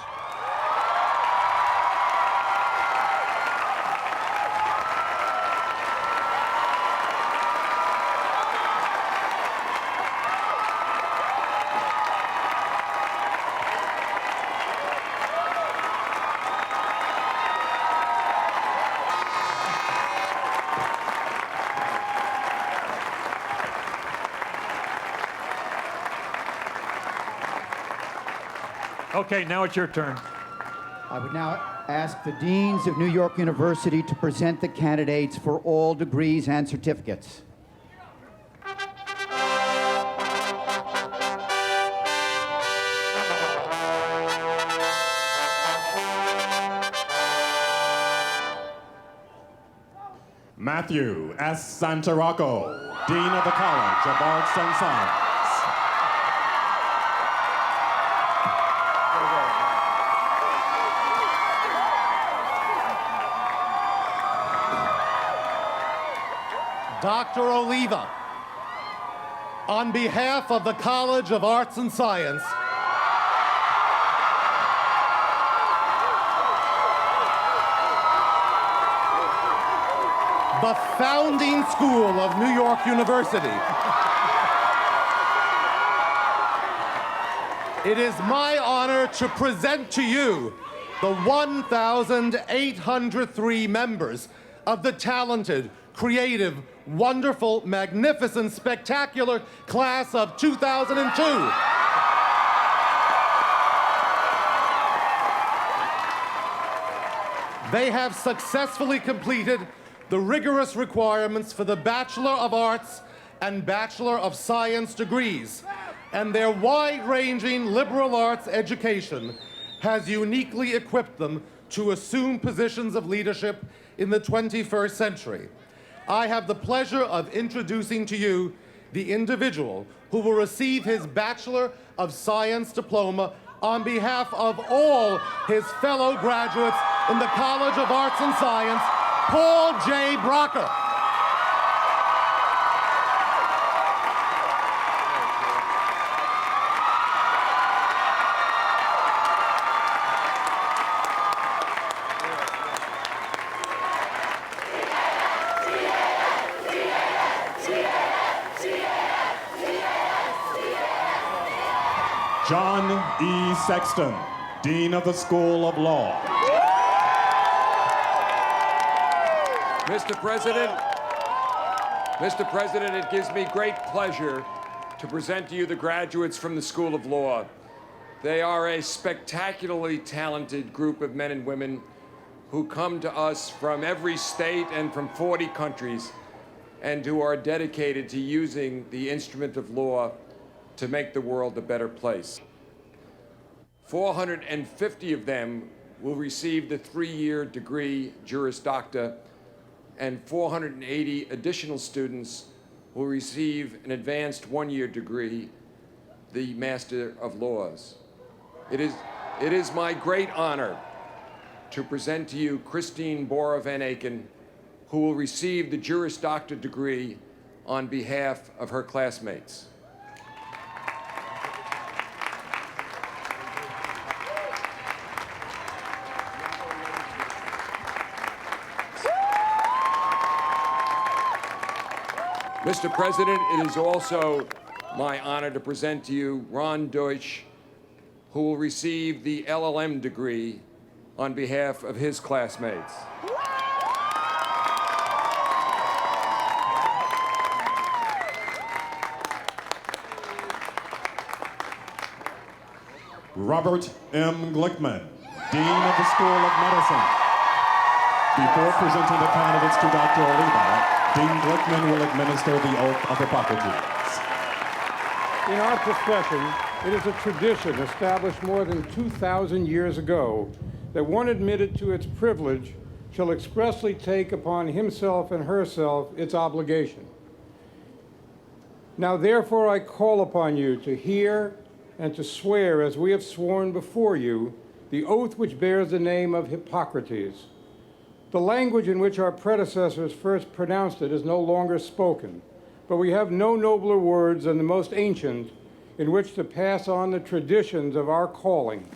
Okay, now it's your turn. I would now ask the deans of New York University to present the candidates for all degrees and certificates. Matthew S. Santarocco, Dean of the College of Arts and Science. Dr. Oliva, on behalf of the College of Arts and Science, the founding school of New York University, it is my honor to present to you the 1,803 members of the talented, creative, wonderful, magnificent, spectacular class of 2002. They have successfully completed the rigorous requirements for the Bachelor of Arts and Bachelor of Science degrees, and their wide-ranging liberal arts education has uniquely equipped them to assume positions of leadership in the 21st century. I have the pleasure of introducing to you the individual who will receive his Bachelor of Science diploma on behalf of all his fellow graduates in the College of Arts and Science, Paul J. Brocker. John E. Sexton, Dean of the School of Law. Mr. President, it gives me great pleasure to present to you the graduates from the School of Law. They are a spectacularly talented group of men and women who come to us from every state and from 40 countries, and who are dedicated to using the instrument of law to make the world a better place. 450 of them will receive the 3-year degree Juris Doctor, and 480 additional students will receive an advanced 1-year degree, the Master of Laws. It is my great honor to present to you Christine Bora Van Aken, who will receive the Juris Doctor degree on behalf of her classmates. Mr. President, it is also my honor to present to you Ron Deutsch, who will receive the LLM degree on behalf of his classmates. Robert M. Glickman, Dean of the School of Medicine. Before presenting the candidates to Dr. Oliva, Dean Glickman will administer the oath of Hippocrates. In our profession, it is a tradition established more than 2,000 years ago that one admitted to its privilege shall expressly take upon himself and herself its obligation. Now therefore I call upon you to hear and to swear, as we have sworn before you, the oath which bears the name of Hippocrates. The language in which our predecessors first pronounced it is no longer spoken, but we have no nobler words than the most ancient in which to pass on the traditions of our calling.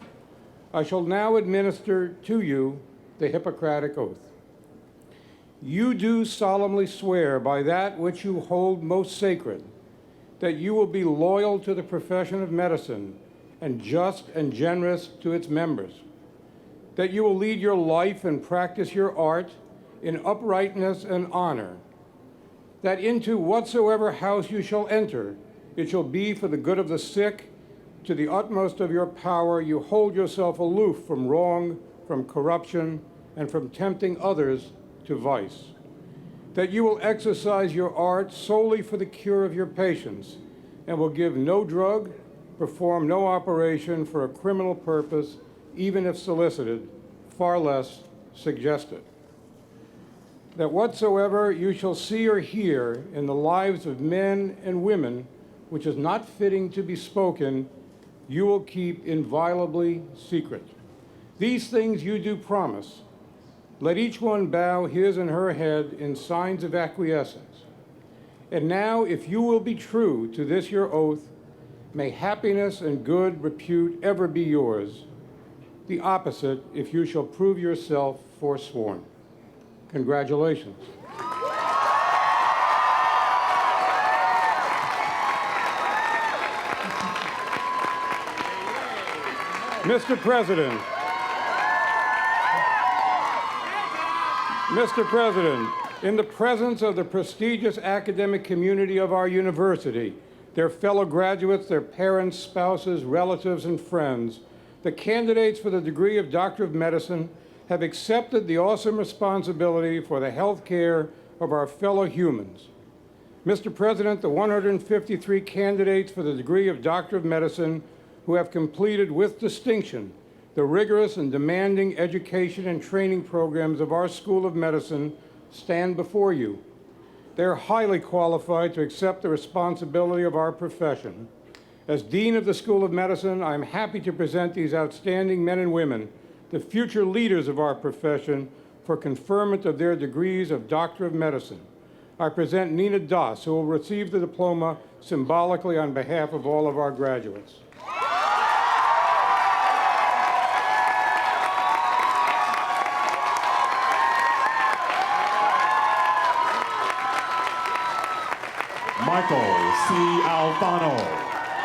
I shall now administer to you the Hippocratic Oath. You do solemnly swear by that which you hold most sacred, that you will be loyal to the profession of medicine and just and generous to its members, that you will lead your life and practice your art in uprightness and honor, that into whatsoever house you shall enter, it shall be for the good of the sick. To the utmost of your power, you hold yourself aloof from wrong, from corruption, and from tempting others to vice. That you will exercise your art solely for the cure of your patients, and will give no drug, perform no operation for a criminal purpose, even if solicited, far less suggested. That whatsoever you shall see or hear in the lives of men and women, which is not fitting to be spoken, you will keep inviolably secret. These things you do promise. Let each one bow his and her head in signs of acquiescence. And now, if you will be true to this your oath, may happiness and good repute ever be yours. The opposite, if you shall prove yourself forsworn. Congratulations. Mr. President, in the presence of the prestigious academic community of our university, their fellow graduates, their parents, spouses, relatives, and friends, the candidates for the degree of Doctor of Medicine have accepted the awesome responsibility for the health care of our fellow humans. Mr. President, the 153 candidates for the degree of Doctor of Medicine who have completed with distinction the rigorous and demanding education and training programs of our School of Medicine stand before you. They're highly qualified to accept the responsibility of our profession. As Dean of the School of Medicine, I'm happy to present these outstanding men and women, the future leaders of our profession, for conferment of their degrees of Doctor of Medicine. I present Nina Das, who will receive the diploma symbolically on behalf of all of our graduates. Michael C. Alfano,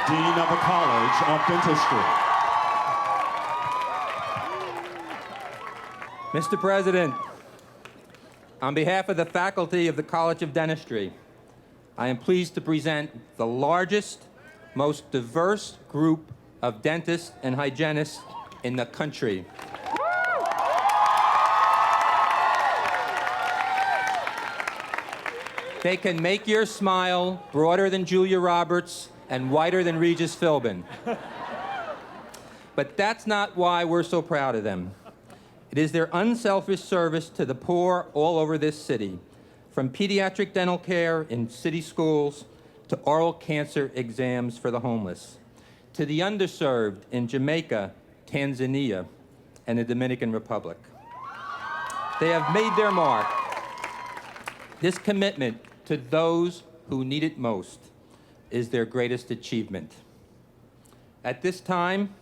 Dean of the College of Dentistry. Mr. President, on behalf of the faculty of the College of Dentistry, I am pleased to present the largest, most diverse group of dentists and hygienists in the country. They can make your smile broader than Julia Roberts and whiter than Regis Philbin. But that's not why we're so proud of them. It is their unselfish service to the poor all over this city, from pediatric dental care in city schools to oral cancer exams for the homeless, to the underserved in Jamaica, Tanzania, and the Dominican Republic. They have made their mark. This commitment to those who need it most is their greatest achievement. At this time,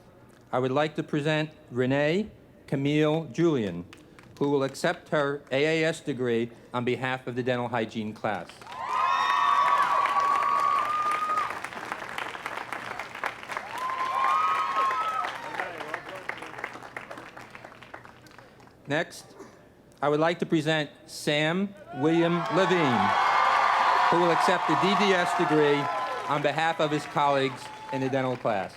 I would like to present Renee Camille Julian, who will accept her AAS degree on behalf of the dental hygiene class. Next, I would like to present Sam William Levine, who will accept the DDS degree on behalf of his colleagues in the dental class.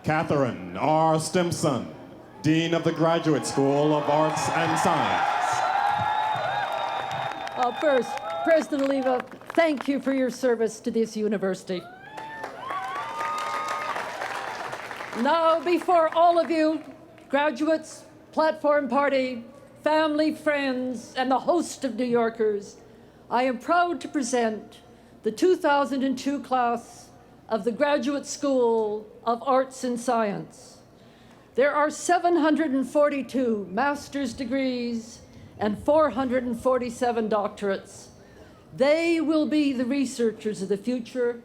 Catherine R. Stimson, Dean of the Graduate School of Arts and Science. First, President Oliva, thank you for your service to this university. Now, before all of you, graduates, platform party, family, friends, and the host of New Yorkers, I am proud to present the 2002 class of the Graduate School of Arts and Science. There are 742 master's degrees and 447 doctorates. They will be the researchers of the future.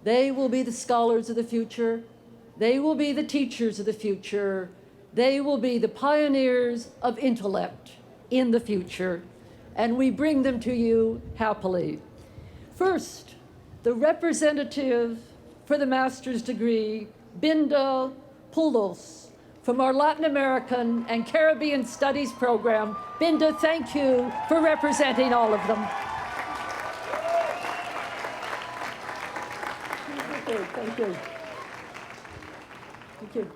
They will be the scholars of the future. They will be the teachers of the future. They will be the pioneers of intellect in the future. And we bring them to you happily. First, the representative for the master's degree, Binda Poulos, from our Latin American and Caribbean Studies program. Binda, thank you for representing all of them. Thank you. Thank you.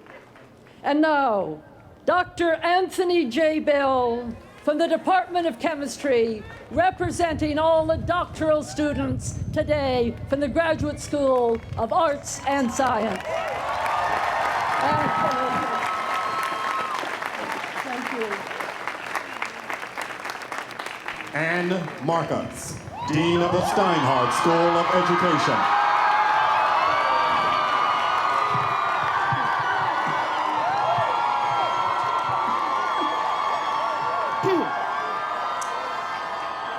And now, Dr. Anthony J. Bell from the Department of Chemistry, representing all the doctoral students today from the Graduate School of Arts and Science. Thank you. Anne Marcus, Dean of the Steinhardt School of Education.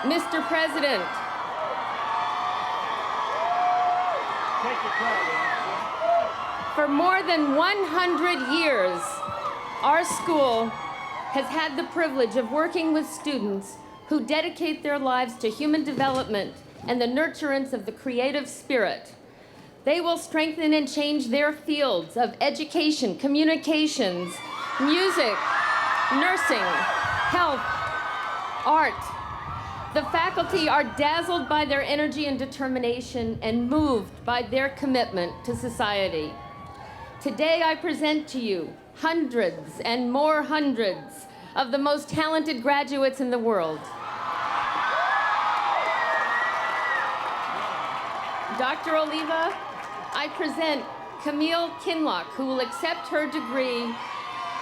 Mr. President, for more than 100 years, our school has had the privilege of working with students who dedicate their lives to human development and the nurturance of the creative spirit. They will strengthen and change their fields of education, communications, music, nursing, health, art. The faculty are dazzled by their energy and determination and moved by their commitment to society. Today I present to you hundreds and more hundreds of the most talented graduates in the world. Dr. Oliva, I present Camille Kinlock, who will accept her degree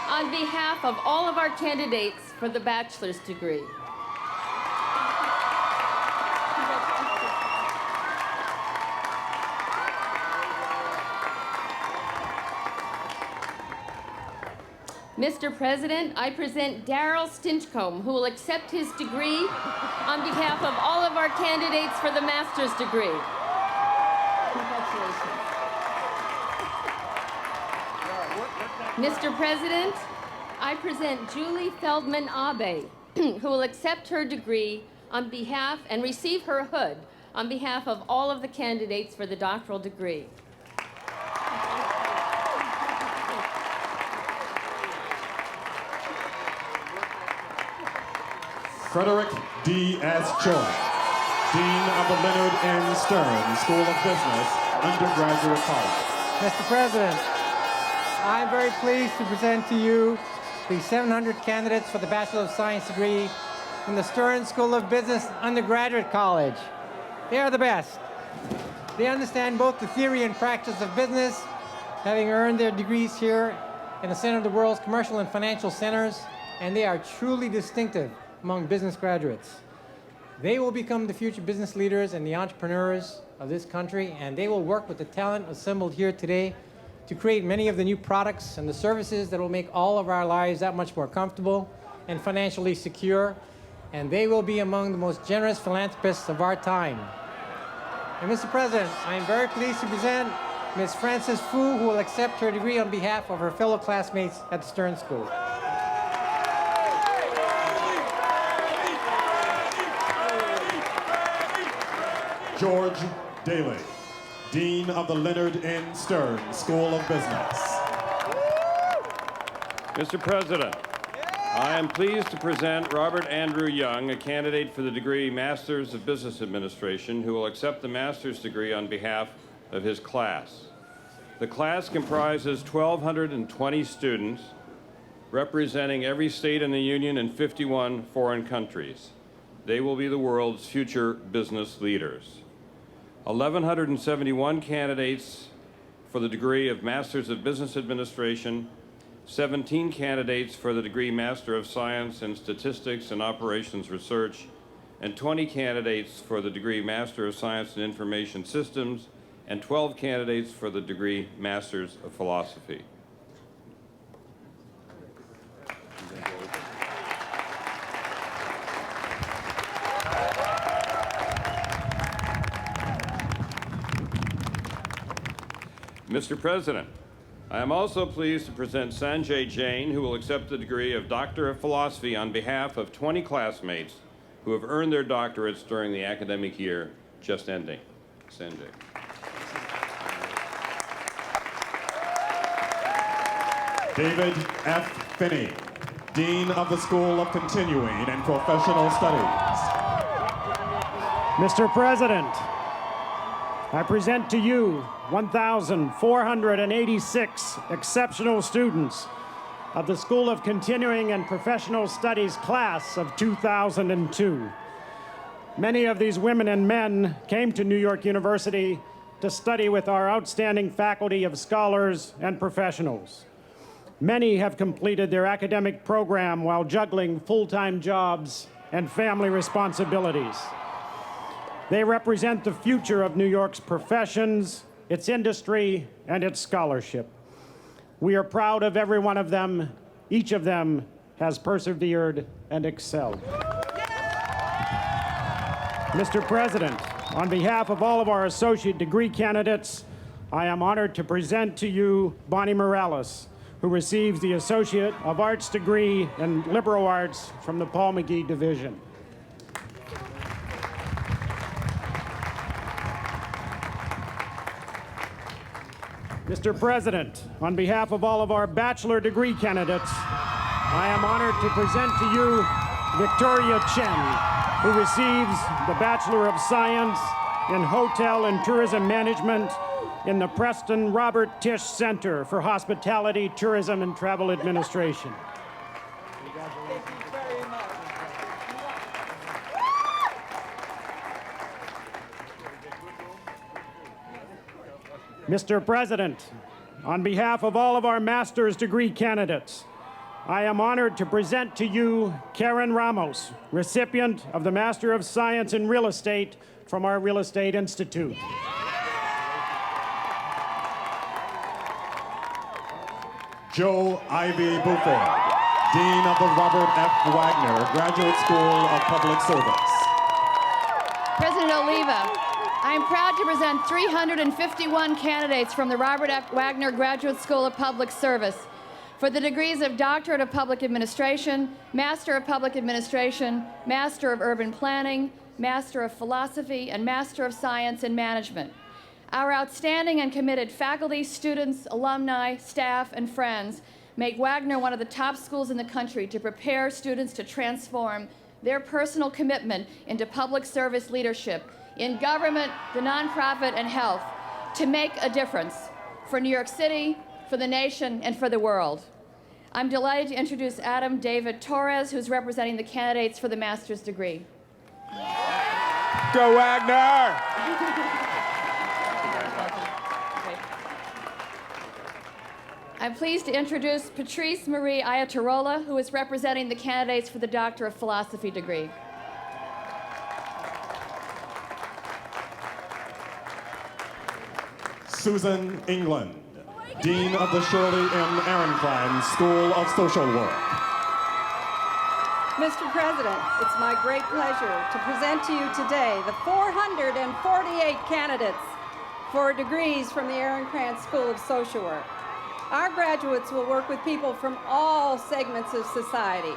on behalf of all of our candidates for the bachelor's degree. Mr. President, I present Daryl Stinchcomb, who will accept his degree on behalf of all of our candidates for the master's degree. Mr. President, I present Julie Feldman Abe, who will accept her degree on behalf and receive her hood on behalf of all of the candidates for the doctoral degree. Frederick D.S. Choi, Dean of the Leonard N. Stern School of Business, Undergraduate College. Mr. President, I'm very pleased to present to you the 700 candidates for the Bachelor of Science degree from the Stern School of Business Undergraduate College. They are the best. They understand both the theory and practice of business, having earned their degrees here in the center of the world's commercial and financial centers, and they are truly distinctive among business graduates. They will become the future business leaders and the entrepreneurs of this country, and they will work with the talent assembled here today to create many of the new products and the services that will make all of our lives that much more comfortable and financially secure, and they will be among the most generous philanthropists of our time. And Mr. President, I am very pleased to present Ms. Frances Fu, who will accept her degree on behalf of her fellow classmates at the Stern School. George Daly, Dean of the Leonard N. Stern School of Business. Mr. President, I am pleased to present Robert Andrew Young, a candidate for the degree Masters of Business Administration, who will accept the master's degree on behalf of his class. The class comprises 1,220 students, representing every state in the Union and 51 foreign countries. They will be the world's future business leaders. 1,171 candidates for the degree of Masters of Business Administration, 17 candidates for the degree Master of Science in Statistics and Operations Research, and 20 candidates for the degree Master of Science in Information Systems, and 12 candidates for the degree Masters of Philosophy. Mr. President, I am also pleased to present Sanjay Jain, who will accept the degree of Doctor of Philosophy on behalf of 20 classmates who have earned their doctorates during the academic year just ending. Sanjay. David F. Finney, Dean of the School of Continuing and Professional Studies. Mr. President, I present to you 1,486 exceptional students of the School of Continuing and Professional Studies class of 2002. Many of these women and men came to New York University to study with our outstanding faculty of scholars and professionals. Many have completed their academic program while juggling full-time jobs and family responsibilities. They represent the future of New York's professions, its industry, and its scholarship. We are proud of every one of them. Each of them has persevered and excelled. Mr. President, on behalf of all of our associate degree candidates, I am honored to present to you Bonnie Morales, who receives the Associate of Arts degree in Liberal Arts from the Paul McGee Division. Mr. President, on behalf of all of our bachelor degree candidates, I am honored to present to you Victoria Chen, who receives the Bachelor of Science in Hotel and Tourism Management in the Preston Robert Tisch Center for Hospitality, Tourism, and Travel Administration. Mr. President, on behalf of all of our master's degree candidates, I am honored to present to you Karen Ramos, recipient of the Master of Science in Real Estate from our Real Estate Institute. Joe Ivy Buford, Dean of the Robert F. Wagner Graduate School of Public Service. President Oliva, I am proud to present 351 candidates from the Robert F. Wagner Graduate School of Public Service for the degrees of Doctorate of Public Administration, Master of Public Administration, Master of Urban Planning, Master of Philosophy, and Master of Science in Management. Our outstanding and committed faculty, students, alumni, staff, and friends make Wagner one of the top schools in the country to prepare students to transform their personal commitment into public service leadership in government, the nonprofit, and health to make a difference for New York City, for the nation, and for the world. I'm delighted to introduce Adam David Torres, who's representing the candidates for the master's degree. Go Wagner! I'm pleased to introduce Patrice Marie Ayatarola, who is representing the candidates for the Doctor of Philosophy degree. Susan England, Dean of the Shirley M. Ehrenklein School of Social Work. Mr. President, it's my great pleasure to present to you today the 448 candidates for degrees from the Ehrenklein School of Social Work. Our graduates will work with people from all segments of society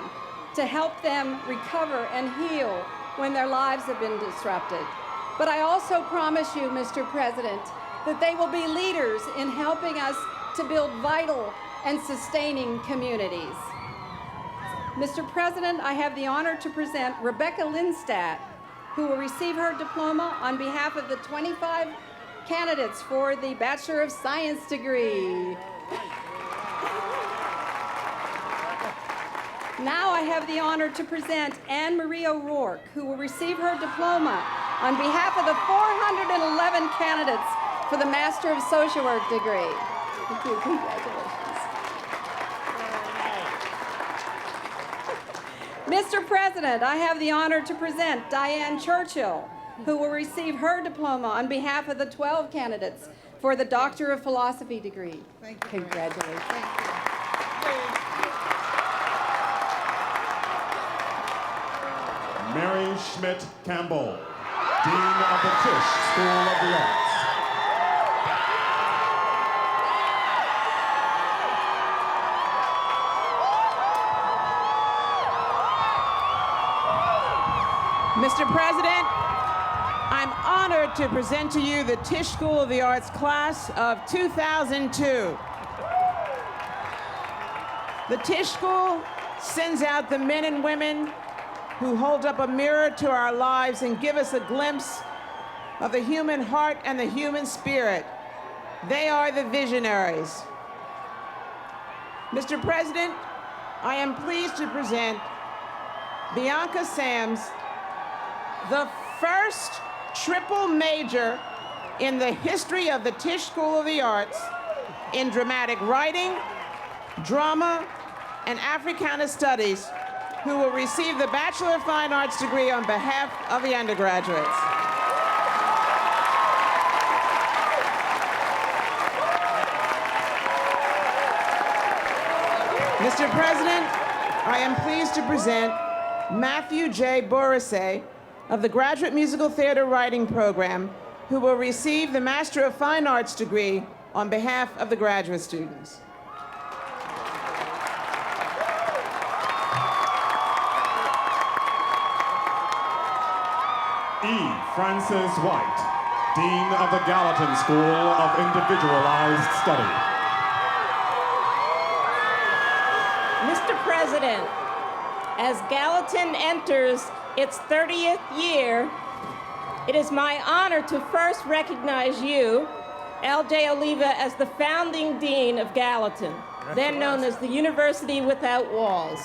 to help them recover and heal when their lives have been disrupted. But I also promise you, Mr. President, that they will be leaders in helping us to build vital and sustaining communities. Mr. President, I have the honor to present Rebecca Lindstadt, who will receive her diploma on behalf of the 25 candidates for the Bachelor of Science degree. Now I have the honor to present Anne Marie O'Rourke, who will receive her diploma on behalf of the 411 candidates for the Master of Social Work degree. Thank you. Congratulations. Mr. President, I have the honor to present Diane Churchill, who will receive her diploma on behalf of the 12 candidates for the Doctor of Philosophy degree. Thank you. Congratulations. Mary Schmidt Campbell, Dean of the Tisch School of the Arts. Mr. President, I'm honored to present to you the Tisch School of the Arts class of 2002. The Tisch School sends out the men and women who hold up a mirror to our lives and give us a glimpse of the human heart and the human spirit. They are the visionaries. Mr. President, I am pleased to present Bianca Sams, the first triple major in the history of the Tisch School of the Arts in dramatic writing, drama, and Africana Studies, who will receive the Bachelor of Fine Arts degree on behalf of the undergraduates. Mr. President, I am pleased to present Matthew J. Borisay of the Graduate Musical Theater Writing Program, who will receive the Master of Fine Arts degree on behalf of the graduate students. E. Francis White, Dean of the Gallatin School of Individualized Study. Mr. President, as Gallatin enters its 30th year, it is my honor to first recognize you, Addae Oliva, as the founding dean of Gallatin, then known as the University Without Walls.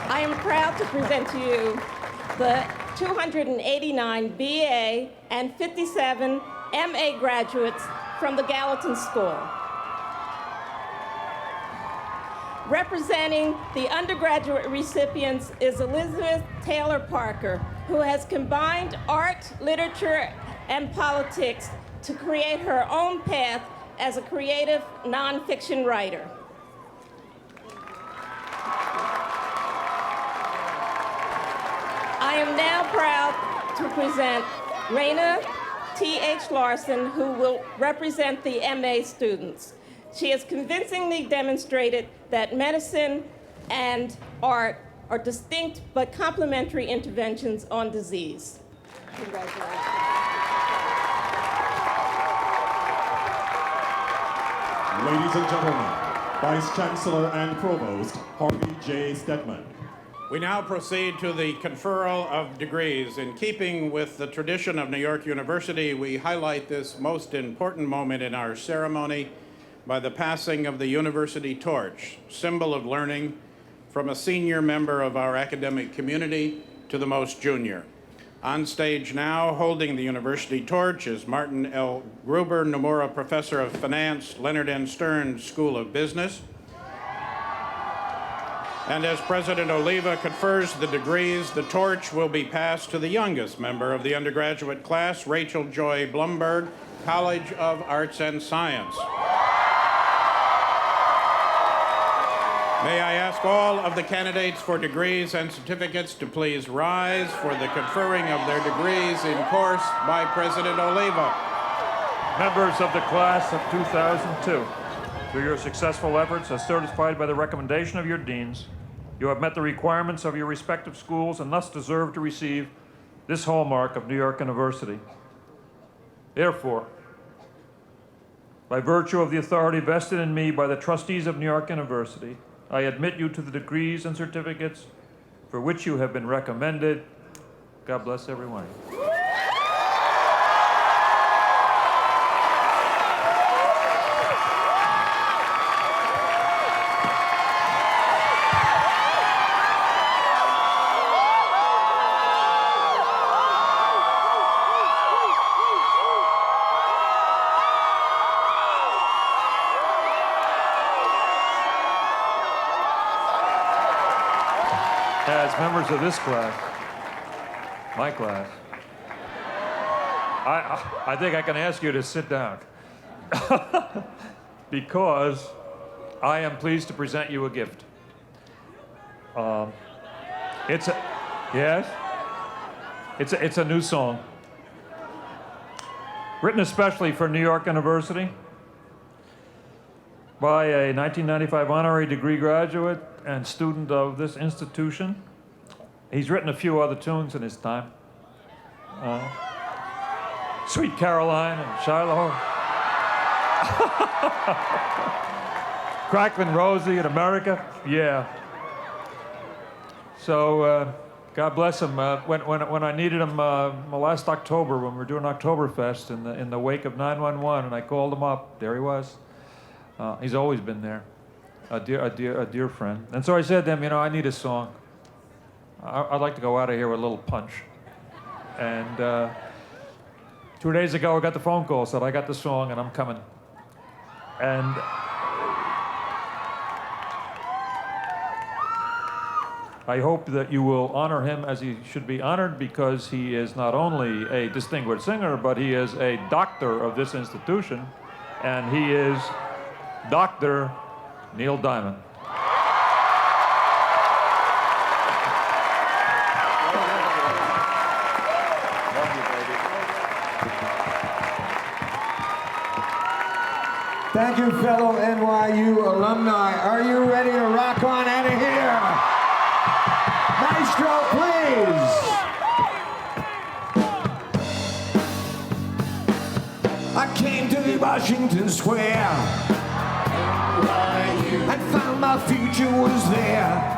I am proud to present to you the 289 BA and 57 MA graduates from the Gallatin School. Representing the undergraduate recipients is Elizabeth Taylor Parker, who has combined art, literature, and politics to create her own path as a creative nonfiction writer. I am now proud to present Raina T.H. Larson, who will represent the MA students. She has convincingly demonstrated that medicine and art are distinct but complementary interventions on disease. Congratulations. Ladies and gentlemen, Vice Chancellor and Provost Harvey J. Stedman. We now proceed to the conferral of degrees. In keeping with the tradition of New York University, we highlight this most important moment in our ceremony by the passing of the university torch, symbol of learning, from a senior member of our academic community to the most junior. On stage now, holding the university torch, is Martin L. Gruber, Nomura Professor of Finance, Leonard N. Stern School of Business. And as President Oliva confers the degrees, the torch will be passed to the youngest member of the undergraduate class, Rachel Joy Blumberg, College of Arts and Science. May I ask all of the candidates for degrees and certificates to please rise for the conferring of their degrees in course by President Oliva. Members of the class of 2002, through your successful efforts as certified by the recommendation of your deans, you have met the requirements of your respective schools and thus deserve to receive this hallmark of New York University. Therefore, by virtue of the authority vested in me by the trustees of New York University, I admit you to the degrees and certificates for which you have been recommended. God bless everyone. as members of this class, my class, I think I can ask you to sit down. Because I am pleased to present you a gift. It's a new song. Written especially for New York University by a 1995 honorary degree graduate and student of this institution. He's written a few other tunes in his time. Sweet Caroline and Shiloh. Cracklin' Rosie in America. Yeah. So, God bless him. When I needed him last October, when we were doing Oktoberfest in the wake of 9/11, and I called him up, there he was. He's always been there, a dear friend. And so I said to him, you know, I need a song. I'd like to go out of here with a little punch. And 2 days ago, I got the phone call, said I got the song and I'm coming. And I hope that you will honor him as he should be honored, because he is not only a distinguished singer, but he is a doctor of this institution, and he is Dr. Neil Diamond. Thank you, fellow NYU alumni. Are you ready to rock on out of here? Maestro, please. I came to Washington Square and found my future was there.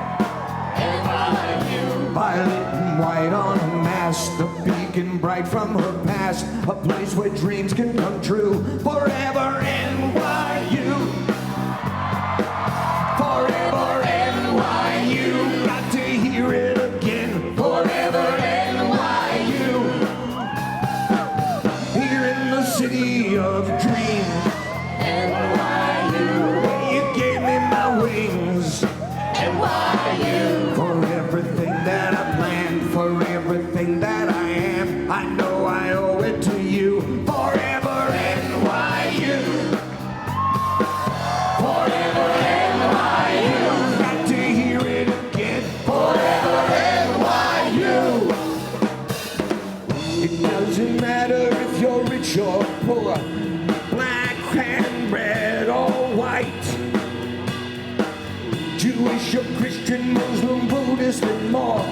By Lipton white on a mast, the beacon bright from her past, a place where dreams can come true. Forever NYU. Forever NYU. Got to hear it again. Forever NYU. Here in the city of dreams, NYU. Where you gave me my wings, NYU. For everything that I planned, for everything that I am, I know I owe it to you. Forever NYU. Forever NYU. Got to hear it again. Forever NYU. It doesn't matter if you're rich or poor, black and red or white, Jewish or Christian, Muslim, Buddhist, and more.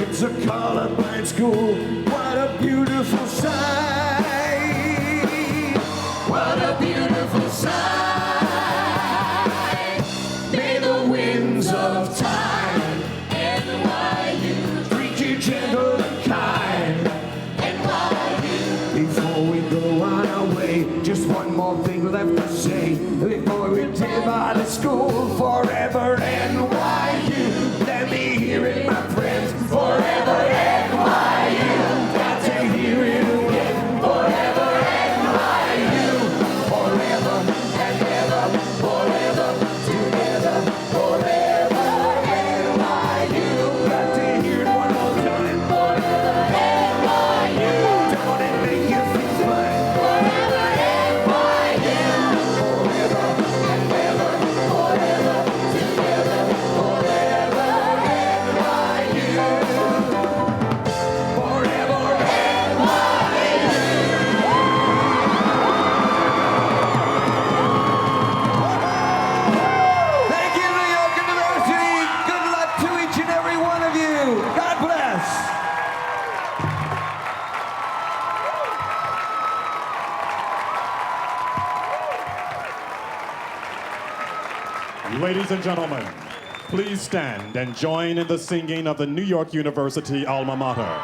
It's a colorblind school. What a beautiful sight. What a beautiful sight. May the winds of time, NYU, treat you gentle and kind, NYU. Before we go on our way, just one more thing left to say. Before we dip out of school, forever NYU. Let me hear it, my friends. Forever NYU. Got to hear it again. Forever NYU. Forever and ever. Forever together. Forever NYU. Got to hear it one more time. Forever NYU. Don't it make you feel fine? Forever NYU. Forever and ever. Forever together. Forever NYU. Forever NYU. Thank you, New York University. Good luck to each and every one of you. God bless. Ladies and gentlemen, please stand and join in the singing of the New York University alma mater.